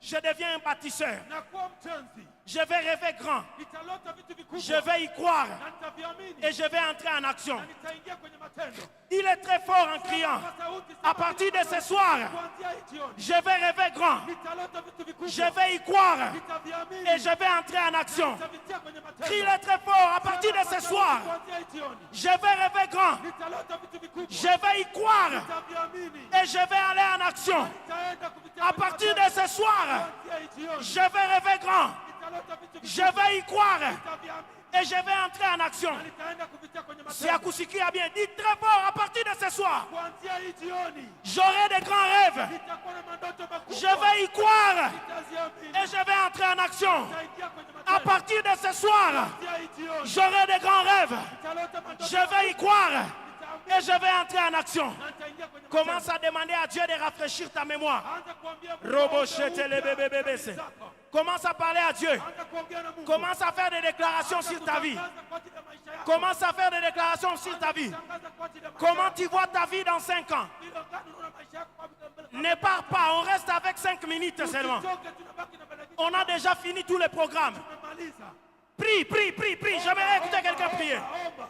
je deviens un bâtisseur. nakuwa mjenzi. Je vais rêver grand. Nitalota vitu vikubwa. Je vais y croire. Na nitaviamini. Et je vais entrer en action. Na nitaingia kwenye matendo. Il est très fort en criant. Kwa sauti, À partir de ce soir, kuanzia hii jioni je vais rêver grand. nitalota vitu vikubwa. Je vais y croire. Nitaviamini. Et je vais entrer en action. Nitavitia kwenye matendo. Crie-le très fort. À partir de ce soir, Kuanzia hii jioni je vais rêver grand. nitalota vitu vikubwa. Je vais y croire. Nitaviamini. Et je vais aller en action. Nitaenda kuvitia À kwenye partir de matendo. ce soir, Kuanzia hii jioni je vais rêver grand. nitalota vitu Je vikubwa. vais y croire. Nitaviamini. Et je vais entrer en action. Nitaenda kuvitia kwenye Si matendo. akusikia bien, dites très fort. À partir de ce soir, Kuanzia hii jioni j'aurai de grands rêves. nitakuwa na mandoto makubwa. Je vais y croire. Nitaziamini. Et je vais entrer en action. Nitaingia kwenye À matendo. partir de ce soir, Kuanzia hii jioni j'aurai de grands rêves. nitalota mandoto. Je vais y croire. Nitaamini. Et je vais entrer en action. Na nitaingia kwenye matendo. Commence à demander à Dieu de rafraîchir ta mémoire. Anza kuambia Mungu Robo aondoe shete upya le bébé bébé. akili zako. Commence à parler à Dieu. Anza kuongea na Mungu. Commence à faire des déclarations sur ta vie. Tangaza kwa ajili ya maisha yako. Commence à faire des déclarations sur ta vie. Tangaza kwa ajili ya maisha Comment yako. tu vois ta vie dans 5 ans? Hilo gani unaona maisha yako kwa mbele. Ne pars pas, on reste avec 5 minutes seulement. Usitoke, tunabaki na dakika. On a déjà fini tous les programmes. Tumemaliza. Prie, prie, prie, prie. J'aimerais écouter quelqu'un prier. Omba.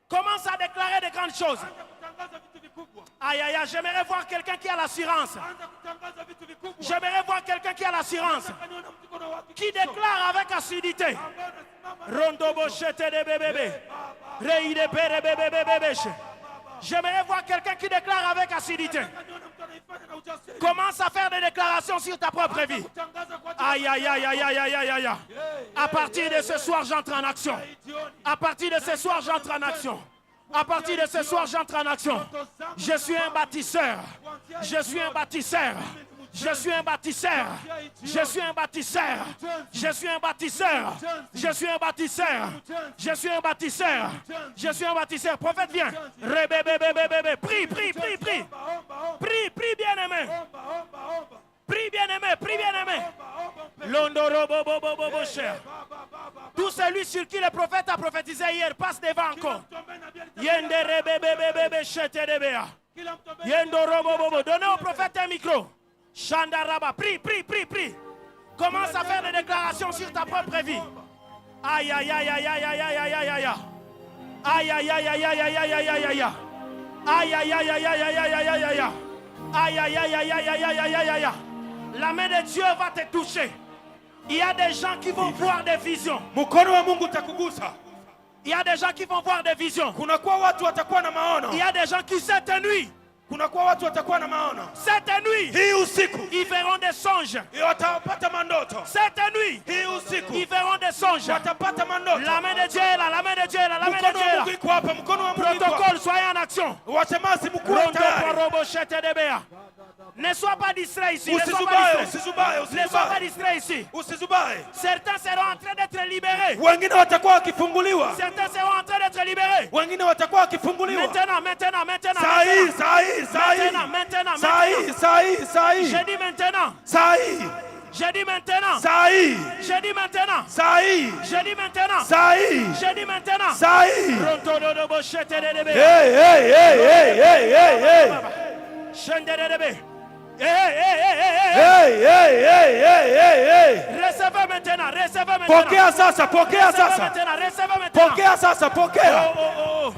Commence à déclarer de grandes choses. Anza kutangaza vitu vikubwa. Aïe, aïe, aïe, j'aimerais voir quelqu'un qui a l'assurance. Anza kutangaza vitu vikubwa. J'aimerais voir quelqu'un qui a l'assurance. Nataka nione mtu kuna watu Qui déclare avec assiduité. ambao wanasimama Rondo bochete de bébé. Rei de bébé bébé bébé. J'aimerais voir quelqu'un qui déclare avec assiduité. Nataka nione mtu anaifanya na ujasiri. Commence à faire des déclarations sur ta propre vie. Kutangaza kwa ajili Aïe, aïe, aïe, aïe, aïe, aïe, aïe, aïe. À partir de ce soir, j'entre en action. ya hii jioni. À partir de ce soir, j'entre en action. À partir de ce soir, j'entre en action. Je suis un bâtisseur. Je suis un bâtisseur. Je suis un bâtisseur. Je suis un bâtisseur. Je suis un bâtisseur. Je suis un bâtisseur. Je suis un bâtisseur. Je suis un bâtisseur. Prophète, viens. Rébébébébébé. Prie, prie, prie, prie. Omba, omba. Prie, prie, bien-aimé. Omba, omba, omba. Prie, bien-aimé. Prie, bien-aimé. Omba, omba. Londorobobobobo, cher. Ba, ba, ba, ba. Tout celui sur qui le prophète a prophétisé hier passe devant encore. Kila mtu ambaye nabii alitabiri Yenderebebebebe, sheterebea. Kila mtu ambaye Yendorobobobo. Donnez au prophète un micro. Shandaraba. Prie, prie, prie, prie. Commence à faire des déclarations sur ta propre vie. Aïe, aïe, aïe, aïe, aïe, aïe, aïe, aïe, aïe, aïe. Aïe, aïe, aïe, aïe, aïe, aïe, aïe, aïe, aïe, aïe. Aïe, aïe, aïe, aïe, aïe, aïe, aïe, aïe, aïe, aïe. Aïe, aïe, aïe, aïe, aïe, aïe, aïe, aïe, aïe, aïe. La main de Dieu va te toucher. Il y a des gens qui vont voir des visions. mkono wa Mungu utakugusa. Il y a des gens qui vont voir des visions. Kunakuwa watu watakuwa na maono. Il y a des gens qui cette nuit, kunakuwa watu watakuwa na maono. Cette nuit, Hii usiku ils verront des songes. watapata mandoto. Cette nuit, Hii usiku ils verront des songes. watapata mandoto. La main de Dieu est là, la main de Dieu est là, la main de Mkono Dieu wa est Mungu là. iko hapa, mkono wa Mungu iko hapa. Protocole, soyez en action. Washemasi mkuu Rondo tayari. porobo shete de bea. Ne sois pas distrait ici. Ne sois Usizubaye, pas distrait. usizubaye, Ne sois pas usizubaye. distrait ici. Usizubaye. Certains seront en train d'être libérés. Wengine watakuwa wakifunguliwa. Certains seront en train d'être libérés. Wengine watakuwa wakifunguliwa. Maintenant, maintenant, maintenant. Saa hii, saa hii, saa hii. Maintenant, maintenant, Saa hii, saa hii, saa hii. J'ai dit maintenant. Saa hii. J'ai dit maintenant. Saa hii. J'ai dit maintenant. Saa hii. J'ai dit maintenant. Saa hii. J'ai dit maintenant. Saa hii. Pronto dodo boshete de bea. Hey, hey, hey, hey, hey, hey, hey. Shende de bea. Hey, hey, hey, hey, hey. Hey, hey, hey, hey, hey, hey. Recevez maintenant, recevez maintenant. Pokea sasa, pokea Recevez sasa. maintenant, recevez maintenant. Pokea sasa, pokea. Oh.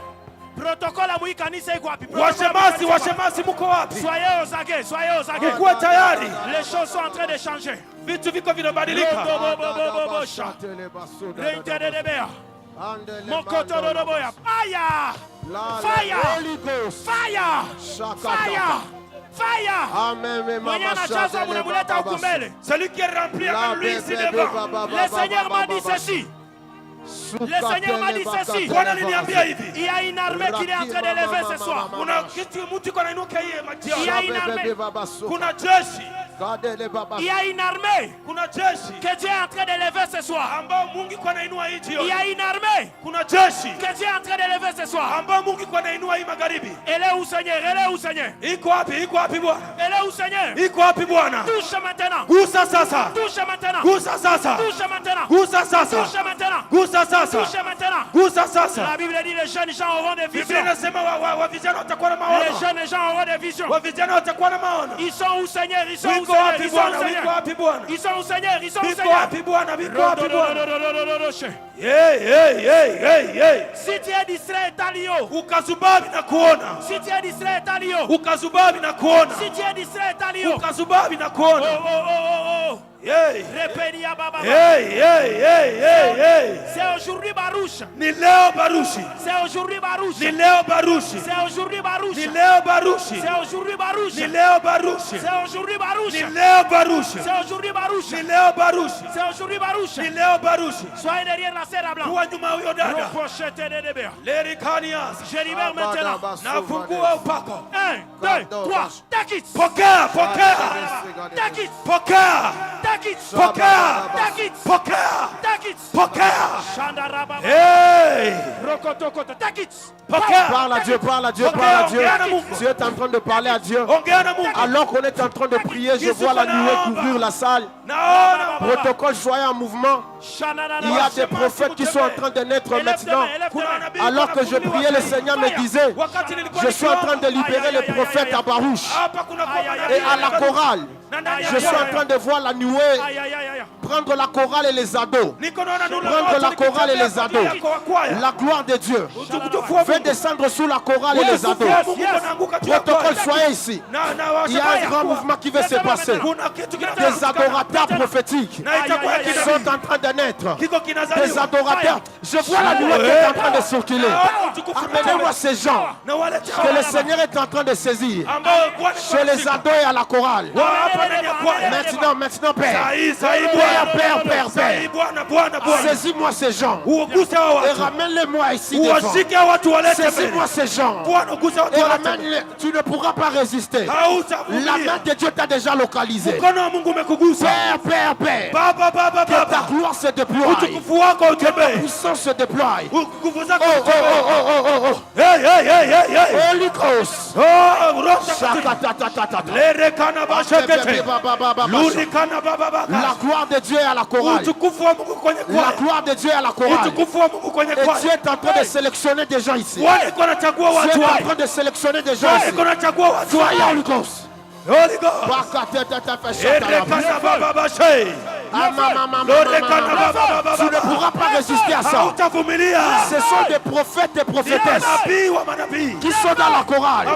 Protocole ya kanisa iko wapi? Washemasi, washemasi mko wapi? Soyez aux aguets, soyez aux aguets. Mkuwe tayari. Les choses sont en train de changer. Vitu viko vinabadilika. Mokotododoboya. Fire! Fire! Fire! Fire! Fire! Mwenye anachaza mnamuleta huku mbele. Celui qui est rempli avec lui ici devant. Le Seigneur m'a dit ceci. Le Seigneur m'a dit ceci. Bwana aliniambia hivi. Il y a une armée qui est en train de lever ce soir. Kuna kitu mtu iko anainuka yeye Il y a une armée. Kuna jeshi. Il y a une armée Kuna jeshi que Dieu est en train de lever ce soir. ambao Mungu iko anainua hii Il y a jioni. une armée Kuna jeshi que Dieu est en train de lever ce soir. ambao Mungu iko anainua hii magharibi. Elle est où, Seigneur? Elle est où, Seigneur? Iko wapi? Iko wapi Bwana? Elle est où, Seigneur? Iko wapi Bwana? Touche maintenant. Gusa sasa. Touche maintenant. Gusa sasa. Touche maintenant. Gusa sasa. Touche maintenant. Gusa sasa. Touche maintenant. Gusa sasa. La Bible dit les jeunes gens auront des Biblia visions. inasema wa vijana watakuwa na Les maono. jeunes gens auront des visions. Wa vijana watakuwa na maono. Ils sont où, Seigneur? Ils sont où, Wiko Seigneur? wapi Ils sont où, Bwana? Wiko Seigneur? wapi Bwana? Ils sont où, Seigneur? Ils sont où, Wiko Seigneur? wapi Bwana? Wiko wapi Bwana? Hey, Hey, hey, hey, hey, hey. si tu es distrait, Talio. Ukazubabi na kuona. Si tu es distrait, Talio. Ukazubabi na kuona. Si tu es distrait, Talio. Ukazubabi na Oh, kuona. oh. Hey. Repedia Baba. Hey, hey, hey, hey, hey. C'est aujourd'hui Barouche. Ni leo Barushi. C'est aujourd'hui Barouche. Ni leo Barushi. C'est aujourd'hui Barouche. Ni leo Barushi. C'est aujourd'hui Barouche. Ni leo Barushi. C'est aujourd'hui Barouche. Ni leo Barushi. C'est aujourd'hui Barouche. Ni leo Barushi. C'est aujourd'hui Barouche. Ni leo Barushi. Soyez derrière la serre à blanc. Kuwa nyuma huyo dada. Repochete de débert. Lerikanias. Je libère maintenant. Nafungua upako. 1, 2, 3. Take it. Pokea, pokea. Take it. Pokea. Take it. Pokea. Take it. Pokea. Take it. Pokea. Shandaraba. Hey. Rokotokoto. Take it. Pokea. Parle à Dieu, parle à Dieu, Pokea. parle à Dieu. Ongea na Mungu. Dieu est en train de parler à Dieu. Ongea na Mungu. Alors qu'on est en train de prier, je vois la nuée couvrir la salle. Naona. Protocole, soyez en mouvement. Il y a des prophètes qui sont en train de naître maintenant. Alors que je priais, le Seigneur me disait, je suis en train de libérer les prophètes à Barouche et à la chorale. Je suis en train de voir la nuée Aïe, aïe, aïe, aïe. prendre la chorale et les ados. Prendre la chorale et les ados. La gloire de Dieu fait descendre sous la chorale et les ados. Protocole, soyez ici. Il y a un grand mouvement qui va se passer. Des adorateurs prophétiques sont en train de naître. Des adorateurs. Je vois la nuée qui est en train de circuler. Amenez-moi ces gens que le Seigneur est en train de saisir. Chez les ados et à la chorale. Maintenant, Père. Père. Saisis-moi ces gens. Et ramène-les-moi ici devant. Saisis-moi ces gens. Et ramène-les. Tu ne pourras pas résister. La main de Dieu t'a déjà localisé. Père. Que ta gloire se déploie. Que ta puissance se déploie. Holy Ghost. La gloire de Dieu est à la chorale. La gloire de Dieu est à la chorale. Et Dieu est en train de sélectionner des gens ici. Dieu est en train de sélectionner des gens ici. Soyez Holy Ghost. Tu ne pourras pas résister à ça. Ce sont des prophètes et prophétesses qui sont dans la chorale.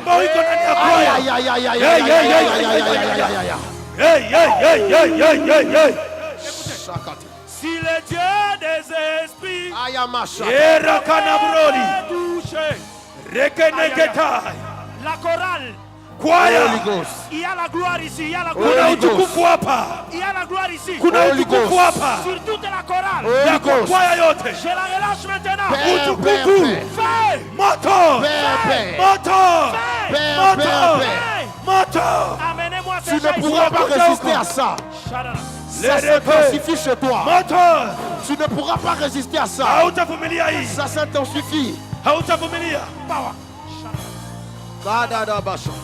Si le Dieu des esprits touché, la chorale Kwaya. Holy Ghost. Il y a la gloire ici, il y a la Holy gloire Ghost. utukufu hapa. Il y a la gloire ici. Kuna Holy utukufu Ghost. hapa. Sur toute la chorale. Holy Ghost. Kwaya yote. Je la relâche maintenant. Père, Utukufu. Père, Fais. Moto. Père, Père. Moto. Père, Moto. Père, Père. Moto. Amenez-moi Tu ces gens ne ici. pourras pas résister à ça. Ça s'intensifie chez toi. Moto. Tu ne pourras pas résister à ça. Hautavumilia hii. Ça s'intensifie. Hautavumilia. Power.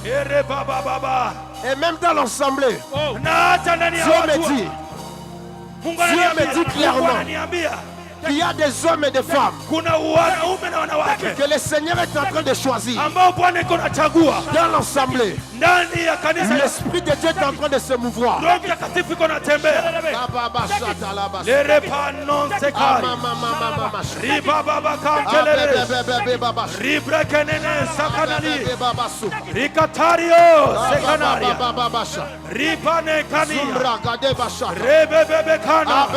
Ere baba baba. Et même dans l'assemblée, Na hata ndani ya Dieu watu. me dit Mungu Dieu me ananiambia. dit clairement. Mungu ananiambia. qu'il y a des hommes et des femmes Kuna wanaume na wanawake que le Seigneur est en train de choisir ambao Bwana iko nachagua dans l'assemblée. ndani ya kanisa. L'Esprit de Dieu est en train de se mouvoir. Roho Mtakatifu iko natembea. Lere panon sekari. Riba baba kankelele. Ribra kenene sakanali. Rikatario sekanaria. Ribane kania. Rebebebe kana.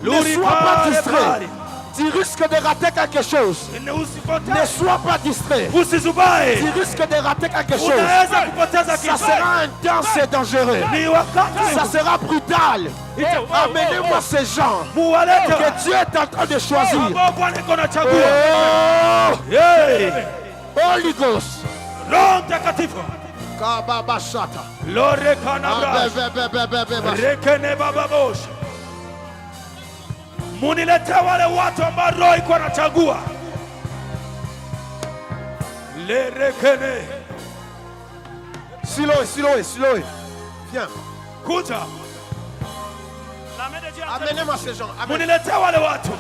Ne sois pas distrait. Tu risques de rater quelque chose. Ne sois pas distrait. Usizubae. Tu risques de rater quelque chose. Unaweza kupoteza Ça kitu. sera intense et dangereux. Ni wakati. Ça sera brutal. Amenez-moi ces gens Muwalete. que Dieu est en train de choisir. Ambao Bwana iko nachagua. Oh, Hey. Holy Ghost. Roho Mtakatifu. Kababashata. Lore kanabra. Rekene baba bosh. Munilete wale watu ambao Roho iko anachagua. Le rekene. Siloé, Siloé, Siloé. Viens. Kuja. Amenez-moi ces gens. Munilete wale watu.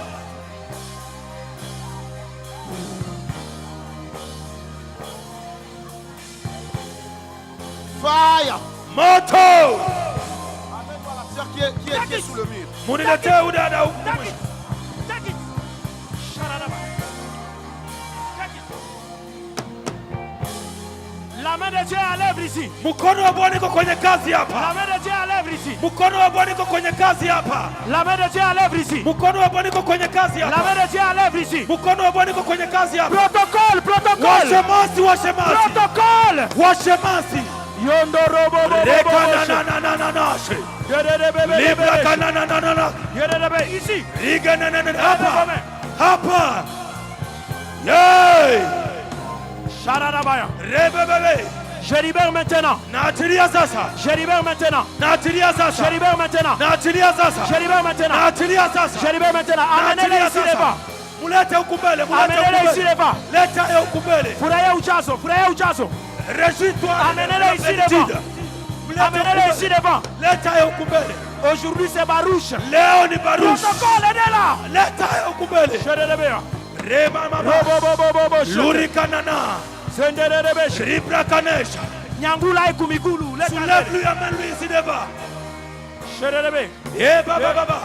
Fire. Moto. Amène-moi la sœur qui est sous le mur. Munilete udada huku. La main de Dieu à l'œuvre ici. Mkono wa Bwana iko kwenye kazi La hapa. main de Dieu à l'œuvre ici. Mkono wa Bwana iko kwenye kazi hapa. La main de Dieu à l'œuvre ici. Mkono wa Bwana iko kwenye kazi La hapa. main de Dieu à l'œuvre ici. Mkono wa Bwana iko kwenye kazi hapa. Protocole, protocole. Washemasi, washemasi. Protocole. Washemasi. Yondo robo Reka na na nashe. Libra kana na. Ici. Riga na hapa. Hapa. Yay. Shararabaya. Rebebebe. Je libère maintenant. Naachilia sasa. Je libère maintenant. Naachilia sasa. Je libère maintenant. Naachilia sasa. Je libère maintenant. Naachilia sasa. Je libère maintenant. Amenez-les ici les bas. Mulete huku mbele, mulete huku Amenez-les ici mbele. les bas. Leta ya huku mbele. Furahia ujazo, furahia ujazo. Réjouis-toi. Amenez-les ici les bas. Amenez-les ici les bas. Leta ya huku mbele. Aujourd'hui c'est Barouche. Leo ni Baruch. Protocole, aidez là. Leta ya huku mbele. Je libère. Reba mama. Robo. Luri kanana. Senderebeshe. Ribra kanesha. Nyangula ikumikulu. Soulève-lui, amène-lui ici devant. Sherebe. Eh baba.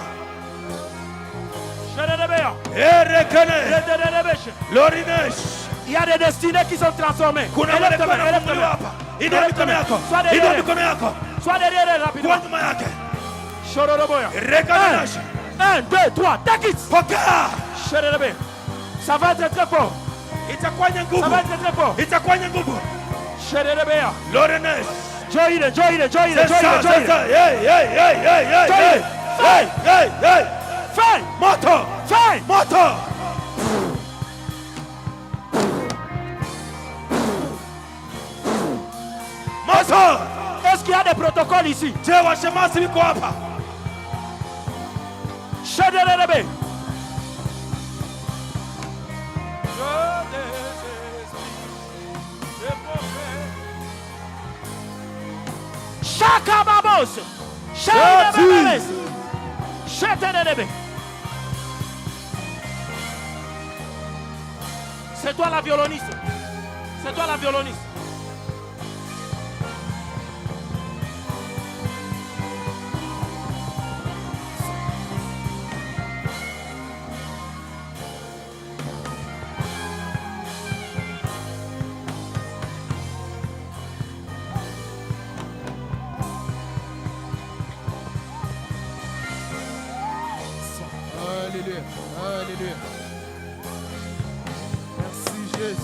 Sherebe. Eh rekene. Senderebeshe. Lorinesh. Il y a des destinées qui sont transformées. Kuna Élève ta main, wale élève ta main. hapa. Inua mikono yako. Sois Inua derrière. mikono yako. Sois derrière elle Kwa rapidement. nyuma yake. Shororoboya. Rekanash. 1, 2, 3. Take it. Pokea. Sherebe. Ça va être très fort. Itakuwa nye Ça nguvu. va être très fort. Itakuwa nye nguvu. Sherebe. Lorinesh. Join it. C'est ça. Hey. Fais. Moto. Fais. Moto. Moto. Est-ce qu'il y a des protocoles ici? Je washemasi wiko hapa. Sherebe. Shaka babos. Sherebe. Sherebe. C'est toi la violoniste. C'est toi la violoniste. Alléluia. Alléluia. Merci Jésus.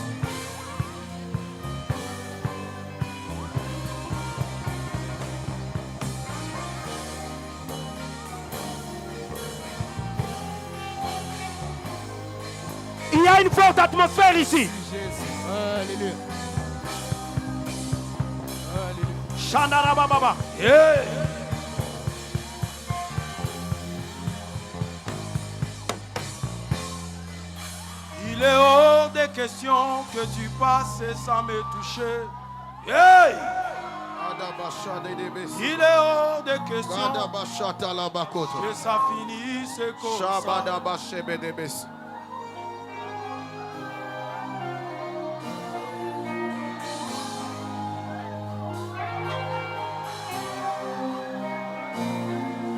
a une forte atmosphère ici. Alléluia. Shandarababa. Yeah. Il est hors des questions que tu passes sans me toucher. Yeah. Il est hors des questions que ça finisse comme ça.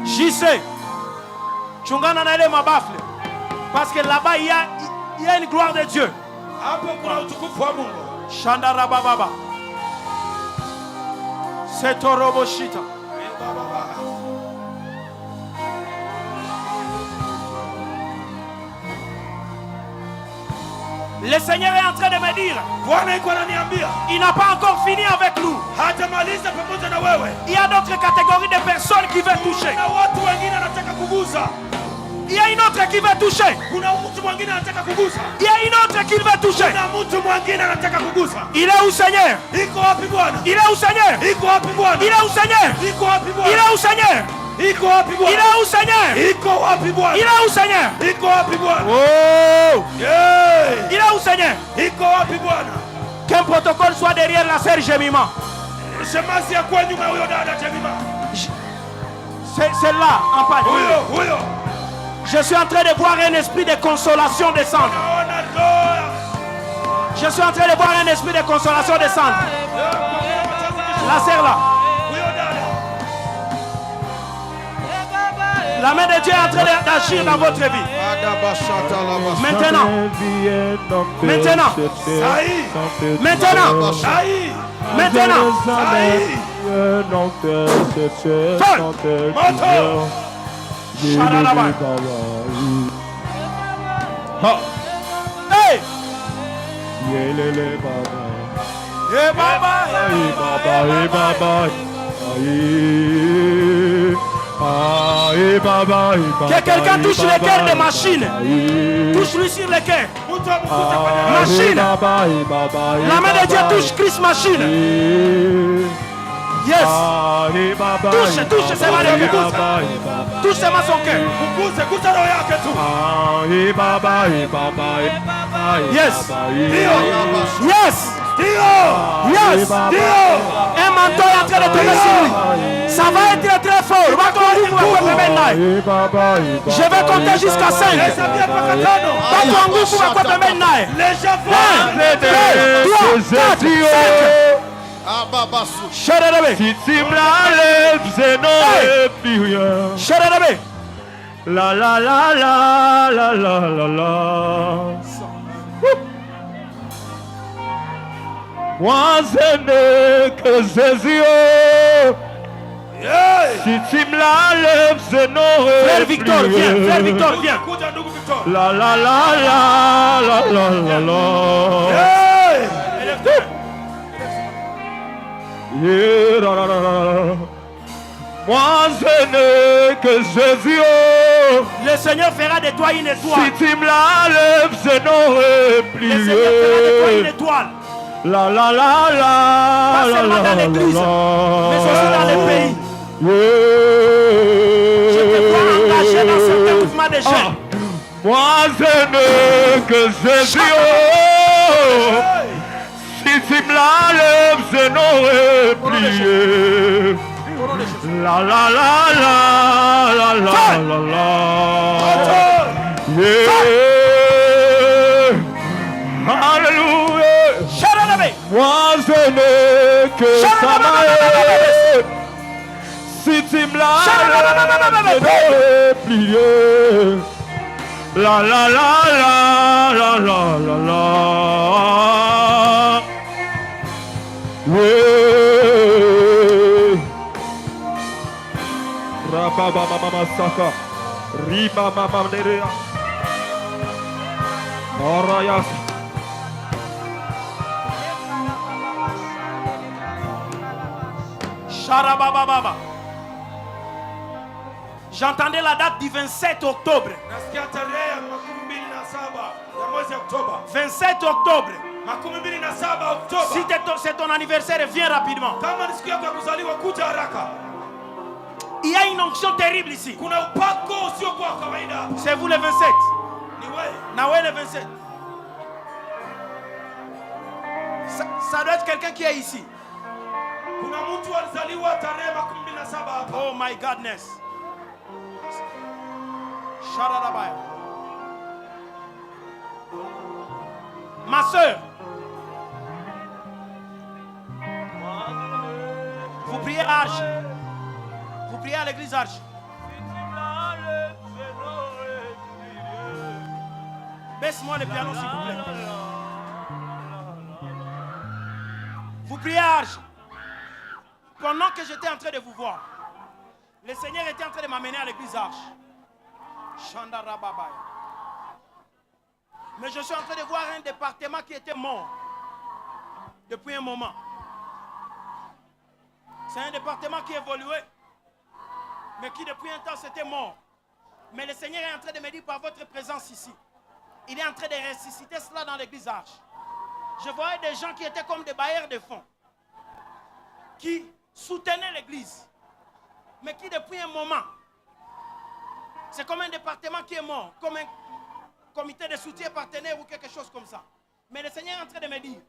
JC, chungana na ile mabafle, parce que là-bas il y a une gloire de Dieu. Shandarababa. C'est Toroboshita. Le Seigneur est en train de me dire, il n'a pas encore fini avec nous. Il y a d'autres catégories de personnes qui veulent toucher. Il y a une autre qui veut toucher. Il y a une autre qui veut toucher. Il est où, Seigneur? Il est où, Seigneur? Il est où, Seigneur? Il est où, Seigneur? Il est où, Seigneur? Il est où, Seigneur? Oh! Il est où, Seigneur? Qu'un protocole soit derrière la sœur Jemima. C'est là, en panne. Je suis en train de voir un esprit de consolation descendre. Je suis en train de voir un esprit de consolation descendre. La sœur là. La main de Dieu est en train d'agir dans votre vie. Maintenant. Maintenant. Maintenant. Maintenant. Hey! Que quelqu'un touche les cœurs de machine. Touche-lui sur les cœurs. Machine. La main de Dieu touche Christ machine. Yes. Touche ses mains de cœur. Touche ses mains son cœur. Yes. Yes. Yes. Un manteau est en train de tomber sur lui. Ça va être très fort. Je vais compter jusqu'à 5. Les gens La la la la la la la la. Moi je n'ai que Jésus. Si tu me la lèves, je n'aurai Frère Victor, viens. Frère Victor, viens. La la la la la la la la. Yeah, la la la la. Moi je n'ai que Jésus. Le Seigneur fera de toi une étoile. Si tu me la lèves, je n'aurai plus. Le Seigneur fera de toi une étoile. La la la la. Pas seulement dans l'église, mais aussi dans les pays. Je te vois engagé dans certains mouvements de jeunes. Moi je n'ai que Jésus. Si tu me la lèves, je n'aurai plus. La la la la la la la la. Yeah. Alléluia. Moi je n'ai que Samaël. Si tu me la lèves, je n'aurai plus. La la la la la la la la. Yeah. Rababa mama saka. Riba mama nerea. Orayas. Sharabababa. J'entendais la date du 27 octobre. 27 octobre. Si c'est ton anniversaire, viens rapidement. Il y a une onction terrible ici. C'est vous le 27. Naoué le 27. Ça doit être quelqu'un qui est ici. Oh my godness. Sharadabaya. Ma soeur, vous priez à Arche. Vous priez à l'église Arche. Baisse-moi le piano s'il vous plaît. Vous priez à Arche. Pendant que j'étais en train de vous voir, le Seigneur était en train de m'amener à l'église Arche. Shandarababaya. Mais je suis en train de voir un département qui était mort depuis un moment. C'est un département qui évoluait, mais qui depuis un temps c'était mort. Mais le Seigneur est en train de me dire par votre présence ici, il est en train de ressusciter cela dans l'église Arche. Je voyais des gens qui étaient comme des bailleurs de fonds, qui soutenaient l'église, mais qui depuis un moment, c'est comme un département qui est mort, comme un comité de soutien partenaire ou quelque chose comme ça. Mais le Seigneur est en train de me dire,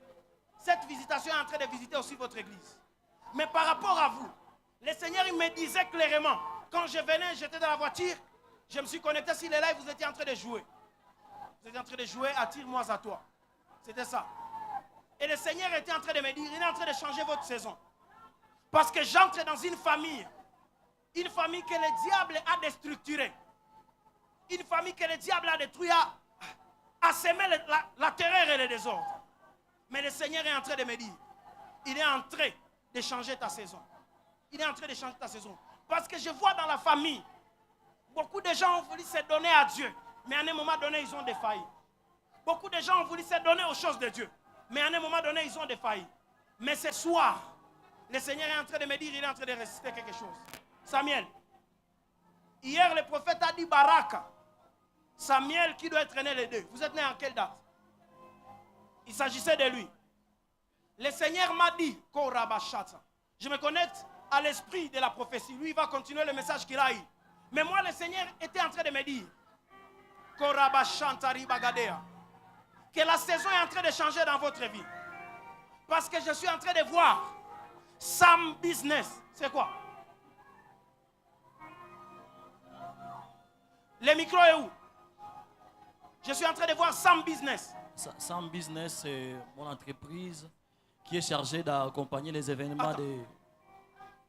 cette visitation est en train de visiter aussi votre église. Mais par rapport à vous, le Seigneur il me disait clairement, quand je venais, j'étais dans la voiture, je me suis connecté sur les lives, vous étiez en train de jouer. Vous étiez en train de jouer, attire-moi à toi. C'était ça. Et le Seigneur était en train de me dire, il est en train de changer votre saison. Parce que j'entre dans une famille que le diable a déstructurée. Une famille que le diable a détruite, a semé la terreur et le désordre. Mais le Seigneur est en train de me dire, il est en train de changer ta saison. Il est en train de changer ta saison. Parce que je vois dans la famille, beaucoup de gens ont voulu se donner à Dieu, mais à un moment donné, ils ont défailli. Beaucoup de gens ont voulu se donner aux choses de Dieu, mais à un moment donné, ils ont défailli. Mais ce soir, le Seigneur est en train de me dire, il est en train de résister quelque chose. Samuel, hier le prophète a dit Baraka. Samuel qui doit être né les deux. Vous êtes né en quelle date? Il s'agissait de lui. Le Seigneur m'a dit, je me connecte à l'esprit de la prophétie. Lui, il va continuer le message qu'il a eu. Mais moi, le Seigneur était en train de me dire que la saison est en train de changer dans votre vie. Parce que je suis en train de voir Sam Business. C'est quoi? Le micro est où? Je suis en train de voir Sam Business. Sam Business, c'est mon entreprise qui est chargée d'accompagner les événements de...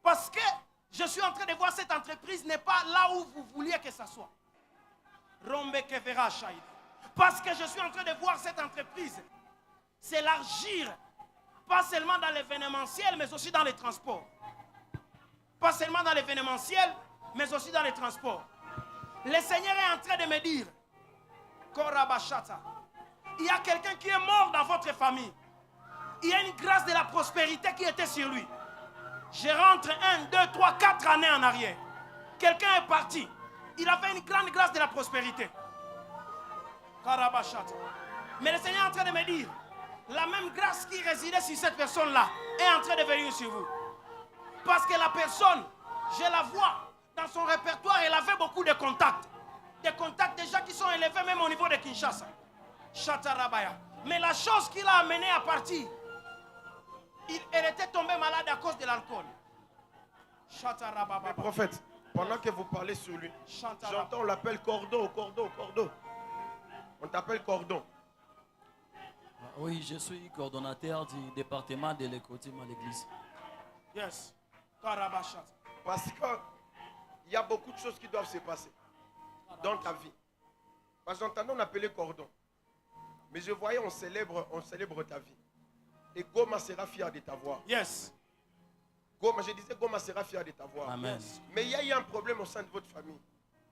Parce que je suis en train de voir cette entreprise n'est pas là où vous vouliez que ça soit. Parce que je suis en train de voir cette entreprise s'élargir, pas seulement dans l'événementiel, mais aussi dans les transports. Pas seulement dans l'événementiel, mais aussi dans les transports. Le Seigneur est en train de me dire, il y a quelqu'un qui est mort dans votre famille. Il y a une grâce de la prospérité qui était sur lui. Je rentre 1, 2, 3, 4 années en arrière. Quelqu'un est parti. Il avait une grande grâce de la prospérité. Mais le Seigneur est en train de me dire, la même grâce qui résidait sur cette personne-là est en train de venir sur vous. Parce que la personne, je la vois dans son répertoire, elle avait beaucoup de contacts. Des contacts déjà qui sont élevés même au niveau de Kinshasa. Mais la chose qui l'a amené à partir, elle était tombée malade à cause de l'alcool. Mais prophète, pendant que vous parlez sur lui, j'entends on l'appelle Cordon. On t'appelle Cordon. Oui, je suis coordonnateur du département de l'écoutement à l'église. Yes. Parce qu'il y a beaucoup de choses qui doivent se passer dans ta vie. Parce que j'entendais on appelait Cordon. Mais je voyais on célèbre ta vie. Et Goma sera fier de t'avoir. Yes. Goma, je disais Goma sera fier de t'avoir. Amen. Yes. Mais il y a eu un problème au sein de votre famille.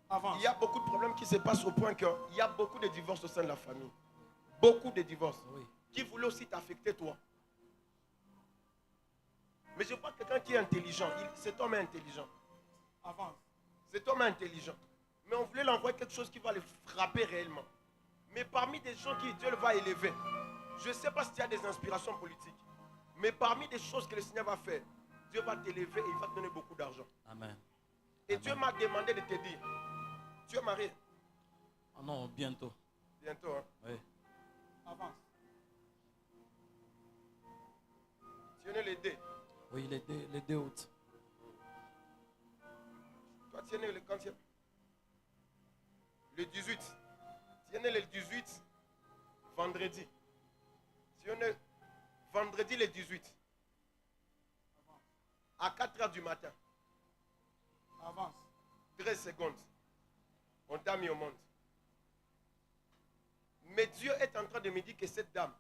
Avance. Il y a beaucoup de problèmes qui se passent au point qu'il y a beaucoup de divorces au sein de la famille. Beaucoup de divorces. Oui. Qui voulaient aussi t'affecter toi. Mais je vois quelqu'un qui est intelligent. Cet homme est intelligent. Avance. Cet homme est intelligent. Mais on voulait l'envoyer quelque chose qui va le frapper réellement. Mais parmi des gens qui Dieu va élever, je ne sais pas si tu as des inspirations politiques, mais parmi des choses que le Seigneur va faire, Dieu va t'élever et il va te donner beaucoup d'argent. Amen. Et Amen. Dieu m'a demandé de te dire, tu es marié? Ah non, bientôt. Bientôt, hein? Oui. Avance. Tu es né le 2. Oui, les 2 août. Toi, tu es né le quantième? Le 18. Tu es né le 18, vendredi. Tu es né vendredi le 18. À 4 heures du matin. Avance. 13 secondes. On t'a mis au monde. Mais Dieu est en train de me dire que cette dame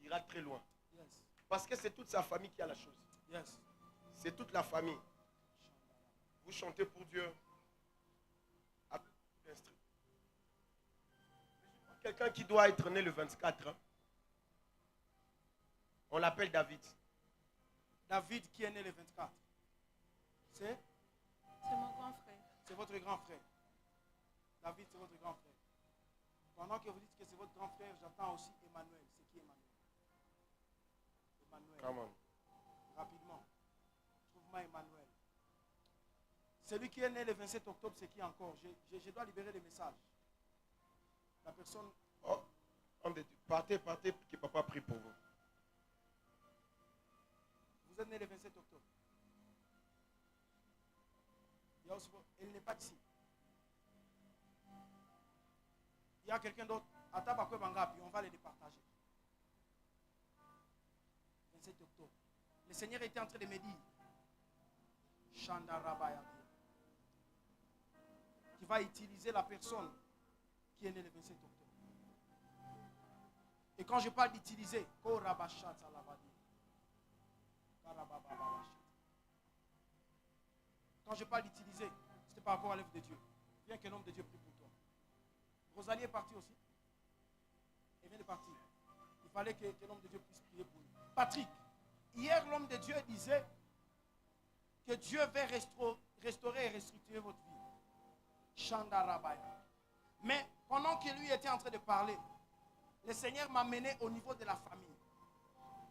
ira très loin. Yes. Parce que c'est toute sa famille qui a la chose. Yes. C'est toute la famille. Vous chantez pour Dieu. Quelqu'un qui doit être né le 24. Hein? On l'appelle David. David qui est né le 24. C'est mon grand frère. C'est votre grand frère. David, c'est votre grand frère. Pendant que vous dites que c'est votre grand frère, j'attends aussi Emmanuel. C'est qui Emmanuel? Emmanuel. Come on. Rapidement. Trouve-moi Emmanuel. Celui qui est né le 27 octobre, c'est qui encore? Je dois libérer les messages. La personne... Oh, partez, que papa prie pour vous. Vous êtes né le 27 octobre. Elle n'est pas ici. Il y a quelqu'un d'autre. On va les départager. 27 octobre. Le Seigneur était en train de me dire, Shandarabaya, qui va utiliser la personne qui est née le 27 octobre. Et quand je parle d'utiliser, quand je parle d'utiliser, c'est par rapport à l'œuvre de Dieu. Viens que l'homme de Dieu prie pour toi. Rosalie est partie aussi. Elle vient de partir. Il fallait que l'homme de Dieu puisse prier pour lui. Patrick, hier l'homme de Dieu disait que Dieu va restaurer et restructurer votre vie. Shandarabaya. Mais pendant que lui était en train de parler, le Seigneur m'a mené au niveau de la famille.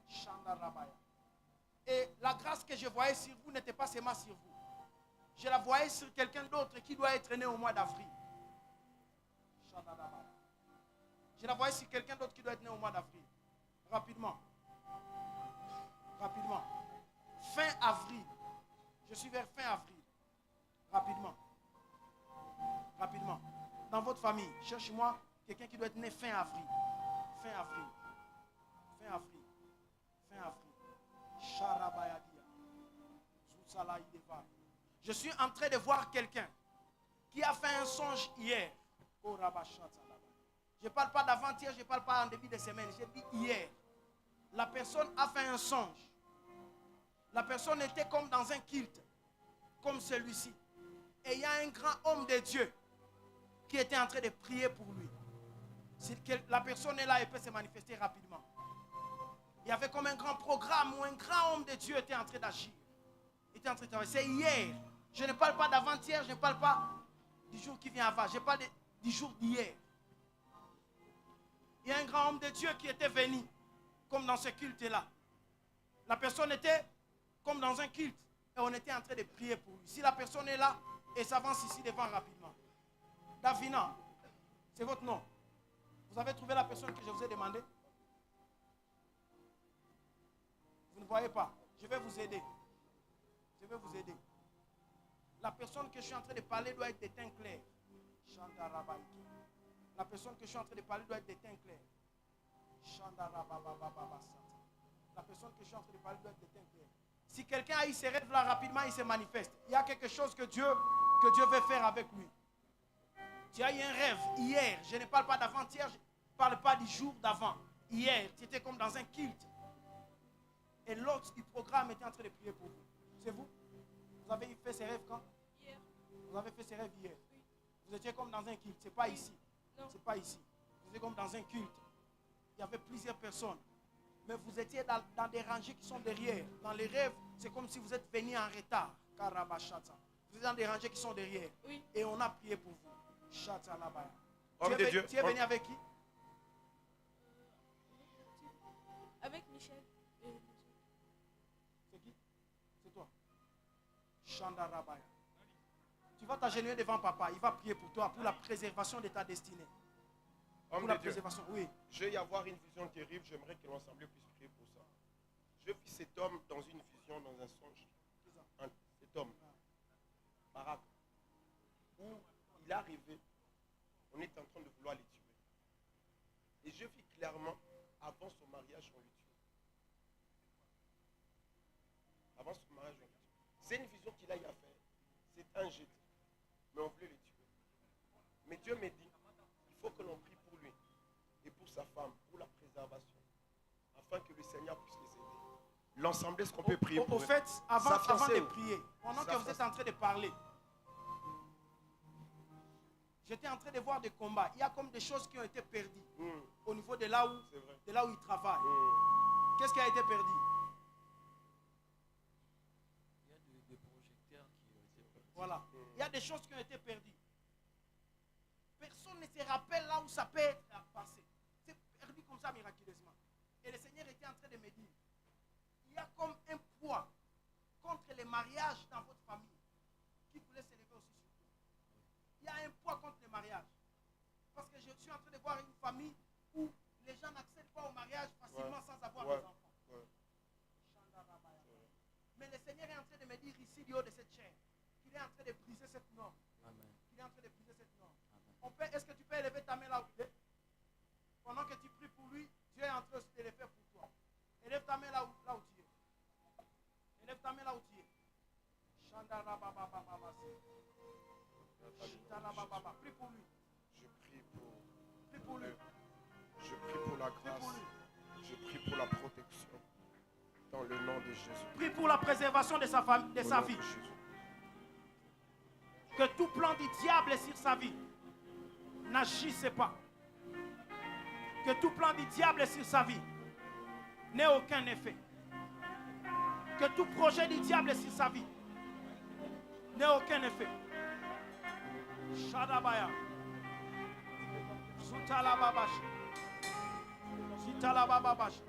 Shandarabaya. Et la grâce que je voyais sur vous n'était pas seulement sur vous. Je la voyais sur quelqu'un d'autre qui doit être né au mois d'avril. Je la voyais sur quelqu'un d'autre qui doit être né au mois d'avril. Rapidement. Rapidement. Fin avril. Je suis vers fin avril. Rapidement. Rapidement. Dans votre famille, cherchez-moi quelqu'un qui doit être né fin avril. Fin avril. Fin avril. Fin avril. Sharabayadia. Zousalaïdeva. Je suis en train de voir quelqu'un qui a fait un songe hier. Je ne parle pas d'avant-hier, je ne parle pas en début de semaine. J'ai dit hier. La personne a fait un songe. La personne était comme dans un culte, comme celui-ci. Et il y a un grand homme de Dieu qui était en train de prier pour lui. La personne est là et peut se manifester rapidement. Il y avait comme un grand programme où un grand homme de Dieu était en train d'agir. Il était en train de travailler. C'est hier. Je ne parle pas d'avant-hier, je ne parle pas du jour qui vient avant. Je parle du jour d'hier. Il y a un grand homme de Dieu qui était venu, comme dans ce culte-là. La personne était comme dans un culte. Et on était en train de prier pour lui. Si la personne est là, elle s'avance ici devant rapidement. Davina, c'est votre nom. Vous avez trouvé la personne que je vous ai demandé? Vous ne voyez pas. Je vais vous aider. Je vais vous aider. La personne que je suis en train de parler doit être des teints clairs. La personne que je suis en train de parler doit être des teints clairs. La personne que je suis en train de parler doit être des teints clairs. Si quelqu'un a eu ses rêves là rapidement, il se manifeste. Il y a quelque chose que Dieu veut faire avec lui. Tu as eu un rêve hier. Je ne parle pas d'avant-hier, je ne parle pas du jour d'avant. Hier, tu étais comme dans un culte. Et l'autre du programme était en train de prier pour vous. C'est vous? Vous avez fait ces rêves quand? Hier. Vous avez fait ces rêves hier? Oui. Vous étiez comme dans un culte. Ce n'est pas ici. Non. Ce n'est pas ici. Vous étiez comme dans un culte. Il y avait plusieurs personnes. Mais vous étiez dans des rangées qui sont derrière. Dans les rêves, c'est comme si vous êtes venu en retard. Karabashata. Vous êtes dans des rangées qui sont derrière. Oui. Et on a prié pour vous. Shata labaya. Homme de Dieu. Tu es venu avec qui? Avec Michel. C'est qui? C'est toi. Chanda Rabaya. Tu vas t'agenouiller devant papa. Il va prier pour toi, pour la préservation de ta destinée. Homme Pour la de Dieu. préservation, oui. Je vais y avoir une vision terrible. J'aimerais que l'Assemblée puisse prier pour ça. Je vis cet homme dans une vision, dans un songe. Cet homme, Barak, où il est arrivé, on est en train de vouloir les tuer. Et je vis clairement, avant son mariage, on les tue. Avant son mariage, on les tue. C'est une vision qu'il a eu à faire. C'est un jeté. Mais on voulait les tuer. Mais Dieu me dit, il faut que l'on prie pour lui et pour sa femme, pour la préservation, afin que le Seigneur puisse les aider. L'ensemble, est-ce qu'on peut prier pour Au eux? fait, avant de ou? prier, pendant Sa que vous êtes en train de parler, j'étais en train de voir des combats. Il y a comme des choses qui ont été perdues au niveau de là où il travaille. Qu'est-ce qui a été perdu? Il y a des projecteurs qui ont été perdus. Voilà. Il y a des choses qui ont été perdues. Personne ne se rappelle là où ça peut être passé. C'est perdu comme ça miraculeusement. Et le Seigneur était en train de me dire, il y a comme un poids contre les mariages dans votre famille qui voulait s'élever aussi sur vous. Il y a un poids contre les mariages. Parce que je suis en train de voir une famille où les gens n'accèdent pas au mariage facilement sans avoir des enfants. Mais le Seigneur est en train de me dire ici, du haut de cette chair, qu'il est en train de briser cette norme. Amen. Il est en train de briser cette norme. Est-ce que tu peux élever ta main là où tu es? Pendant que tu pries pour lui, Dieu est en train aussi de le faire pour toi. Élève ta main là où tu es. Élève ta main là où tu es. Prie pour lui. Je prie pour, Prie pour lui. je prie pour la grâce. Je prie pour la protection. Dans le nom de Jésus. Prie pour la préservation de sa famille, de sa vie. Que tout plan du diable sur sa vie n'agisse pas. Que tout plan du diable sur sa vie n'ait aucun effet. Que tout projet du diable sur sa vie n'ait aucun effet. Shadabaya. Zutalababash. Zitalababash.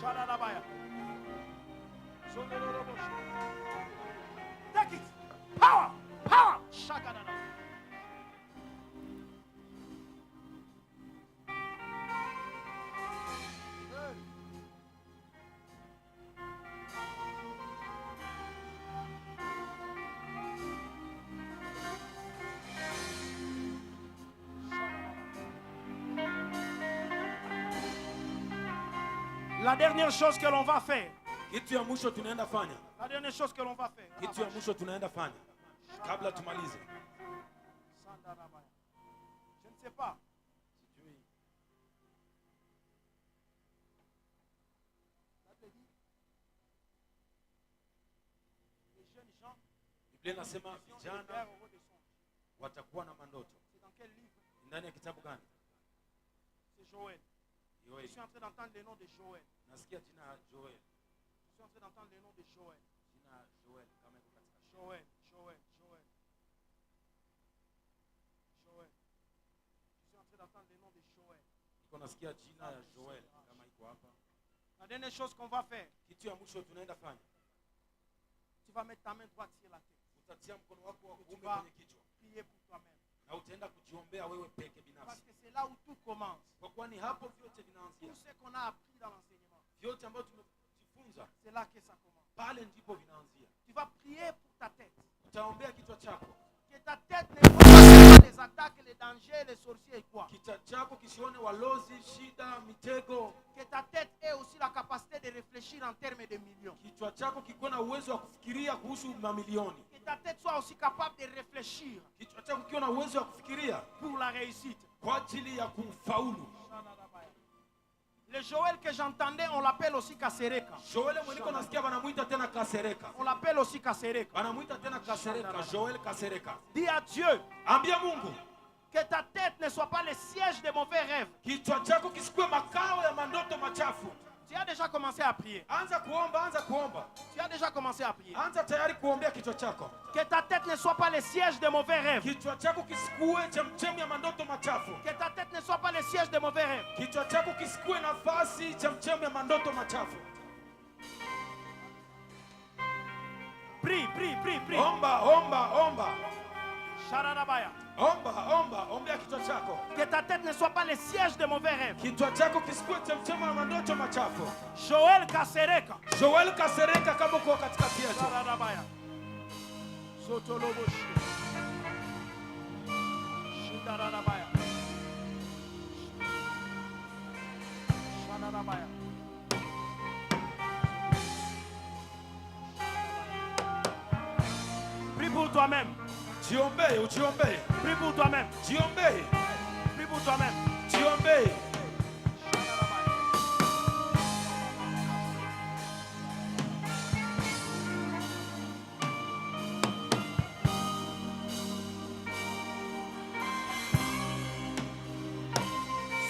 Shadabaya. Take it. Power. Power. Shakadada. La dernière chose que l'on va faire. Kitu ya mwisho tunaenda fanya. La dernière chose que l'on va faire. Kitu ya mwisho tunaenda fanya. Kabla tumalize. Je ne sais pas. Les jeunes gens, Biblia inasema vijana watakuwa na mandoto. c'est dans quel livre? Ndani ya kitabu gani? C'est Joël. Je suis en train d'entendre le nom de Joël. Nasikia jina Joel. Je suis en train d'entendre le nom de Joël. Jina Joel kama iko katika Joël. Joël. Je suis en train d'entendre le nom de Joël. Niko nasikia jina ya Joel kama iko hapa. La dernière chose qu'on va faire, Kitu ya mwisho tunaenda fanya. tu vas mettre ta main droite sur la tête. Utatia mkono wako wa Tu kuume vas kwenye kichwa prier pour toi-même. na utaenda kujiombea wewe peke Parce binafsi. que c'est là où tout commence. Kwa kuwa ni hapo vyote Tout vinaanzia. ce qu'on a appris dans l'enseignement, Vyote ambavyo tumejifunza c'est là que ça commence. pale ndipo vinaanzia. Tu vas prier pour ta tête. Utaombea kichwa chako. Que ta tête ne voit pas les attaques, les dangers, les sorciers et quoi. Kichwa chako kisione walozi, shida, mitego. Que ta tête ait aussi la capacité de réfléchir en termes de millions. Kichwa chako kikuwe na uwezo wa kufikiria kuhusu mamilioni. Que ta tête soit aussi capable de réfléchir Kichwa chako kiwe na uwezo wa kufikiria pour la réussite. kwa ajili ya kufaulu. Le Joël que j'entendais, on l'appelle aussi Kasereka. Joel mweniko nasikia wanamuita tena Kasereka. On l'appelle aussi Kasereka. Wanamuita tena Kasereka, Joel Kasereka. Dis à Dieu Ambia Mungu, que ta tête ne soit pas le siège de mauvais rêves. kichwa chako kisikuwe makao ya mandoto machafu. Tu as déjà commencé à prier. Anza kuomba, anza kuomba. Tu as déjà commencé à prier. Anza tayari kuombea kichwa chako. Que ta tête ne soit pas le siège de mauvais rêves. Kichwa chako kisikue chemchemi ya mandoto machafu. Que ta tête ne soit pas le siège de mauvais rêves. Kichwa chako kisikue nafasi chemchemi ya mandoto machafu. Prie, prie, prie, prie. Omba, omba, omba. Sharadabaya. Omba, omba, ombea kichwa chako. Que ta tête ne soit pas le siège de mauvais rêves. Kichwa chako kisikue chemchemi ya mandoto machafu. Joel Kasereka. Joel Kasereka kama uko katikati yetu. Sharadabaya. Sotoloboshi. Shindaradabaya. Sharadabaya. Prie pour toi-même. Jiombee, ujiombee. Prie pour toi-même. Jiombee. Prie pour toi-même. Jiombee.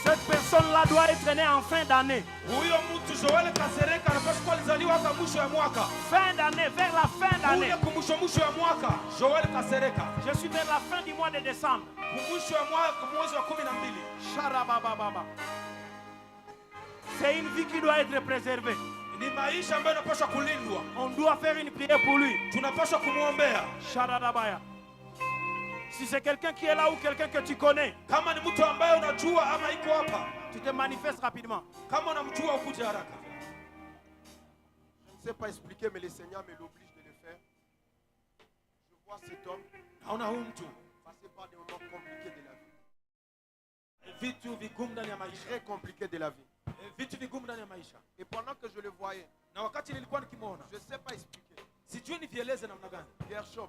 Cette personne-là doit être née en fin d'année. Huyo mtu Joel Kasereka anapaswa kuwa alizaliwa hata mwisho ya mwaka. Fin d'année, vers la fin d'année. Ule kumwisho ya mwaka. Joel Kasereka. Je suis vers la fin du mois de décembre. Kumwisho ya mwaka mwezi wa 12. Sharabababa. C'est une vie qui doit être préservée. Ni maisha ambayo yanapaswa kulindwa. On doit faire une prière pour lui. Tunapaswa kumuombea. Sharadabaya. Si c'est quelqu'un qui est là ou quelqu'un que tu connais, kama ni mtu ambaye unajua ama iko hapa, tu te manifestes rapidement. Kama unamjua ukuje haraka. Je ne sais pas expliquer, mais le Seigneur me l'oblige de le faire. Je vois cet homme naona huyu mtu passer par des moments compliqués de la vie. Vitu vigumu ndani ya maisha. Très compliqué de la vie. Vitu vigumu ndani ya maisha. Et pendant que je le voyais, na wakati nilikuwa nikimwona, je ne sais pas expliquer. Sijui nivieleze namna gani. Gershom,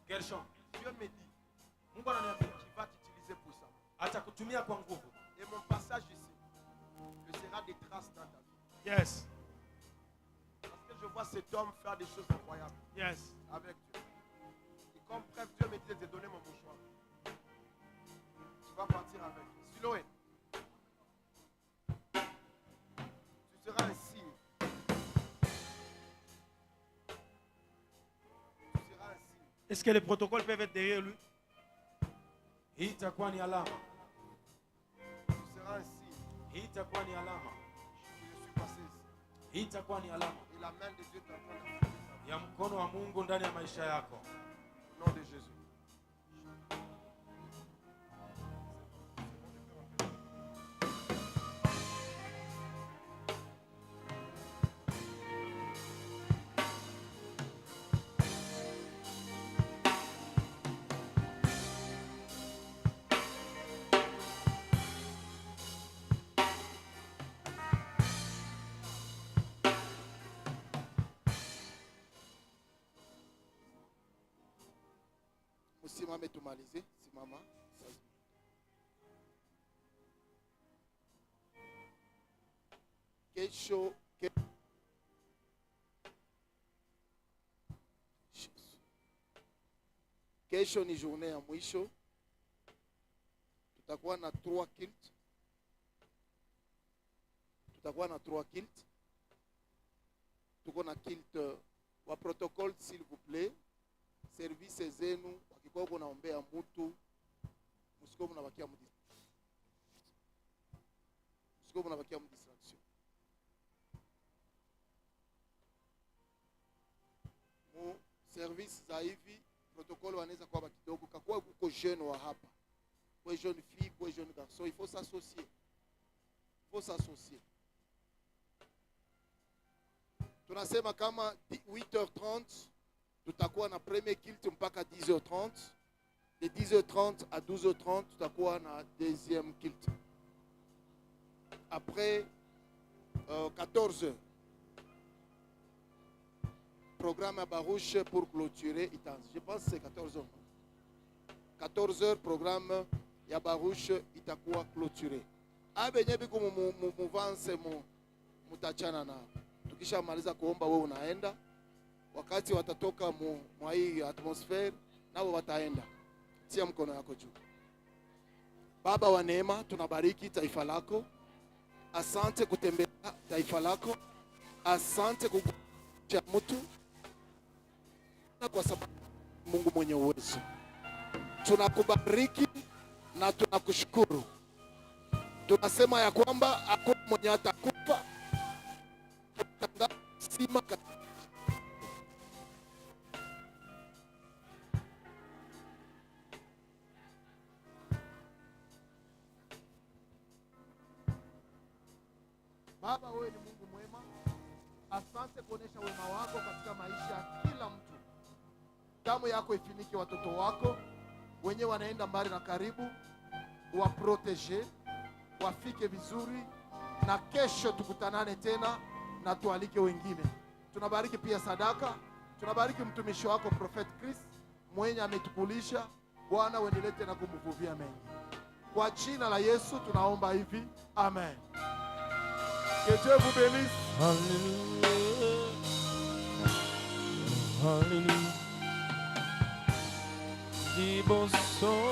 Dieu me dit, Mungu ananiambia qu'il va t'utiliser pour ça. Atakutumia kwa nguvu. Et mon passage ici, ce sera des traces dans ta vie. Yes. Parce que je vois cet homme faire des choses incroyables. Yes. Avec Dieu. Et comme preuve, Dieu me dit de donner mon mouchoir. Tu vas partir avec. Siloé. Tu seras un signe. Tu seras un signe. Est-ce que les protocoles peuvent être derrière lui? Hii itakuwa ni alama. Tu seras un signe. Hii itakuwa ni alama. Je suis passé ici. Hii itakuwa ni alama. Et la main de Dieu t'entend. Ya mkono wa Mungu ndani ya maisha yako. Au nom de Jésus. Simame tumalize. Simama. Kesho ni journée ya mwisho. Tutakuwa na 3 kilt. Tuko na kilt wa protocole, s'il vous plaît. Service zenu wakikuwa uko naombea mtu msiko mnabakia mdistraction. Mu service za hivi protocole wanaweza kuwa kidogo kakuwa kuko jeune wa hapa. Kwa jeune fille, kwa jeune garçon, il faut s'associer. Tunasema kama 8h30 tutakuwa na premier kilt mpaka 10h30. De 10h30 à 12h30 tutakuwa na deuxième kilt. Après 14h, programme à Barouche pour clôturer. Je pense que c'est 14h. 14h, programme ya Barouche itakuwa clôturé. Abenye biku muvance mutachana na. Tukisha maliza kuomba wewe unaenda. Wakati watatoka mwa hii atmosphere nao wataenda. Tia mkono yako juu. Baba wa neema, tunabariki taifa lako. Asante kutembelea taifa lako. Asante kukucha mtu, na kwa sababu Mungu mwenye uwezo, tunakubariki na tunakushukuru. Tunasema ya kwamba hakuna mwenye atakufa. Tunatangaza sima katika Baba, wewe ni Mungu mwema. Asante kuonesha wema wako katika maisha ya kila mtu. Damu yako ifinike watoto wako wenyewe wanaenda mbali na karibu, waprotege, wafike vizuri, na kesho tukutanane tena na tualike wengine. Tunabariki pia sadaka, tunabariki mtumishi wako Prophet Chris mwenye ametukulisha. Bwana, uendelee tena kumvuvia mengi. Kwa jina la Yesu tunaomba hivi, amen. Que Dieu vous bénisse. Alléluia. Alléluia. Di bosso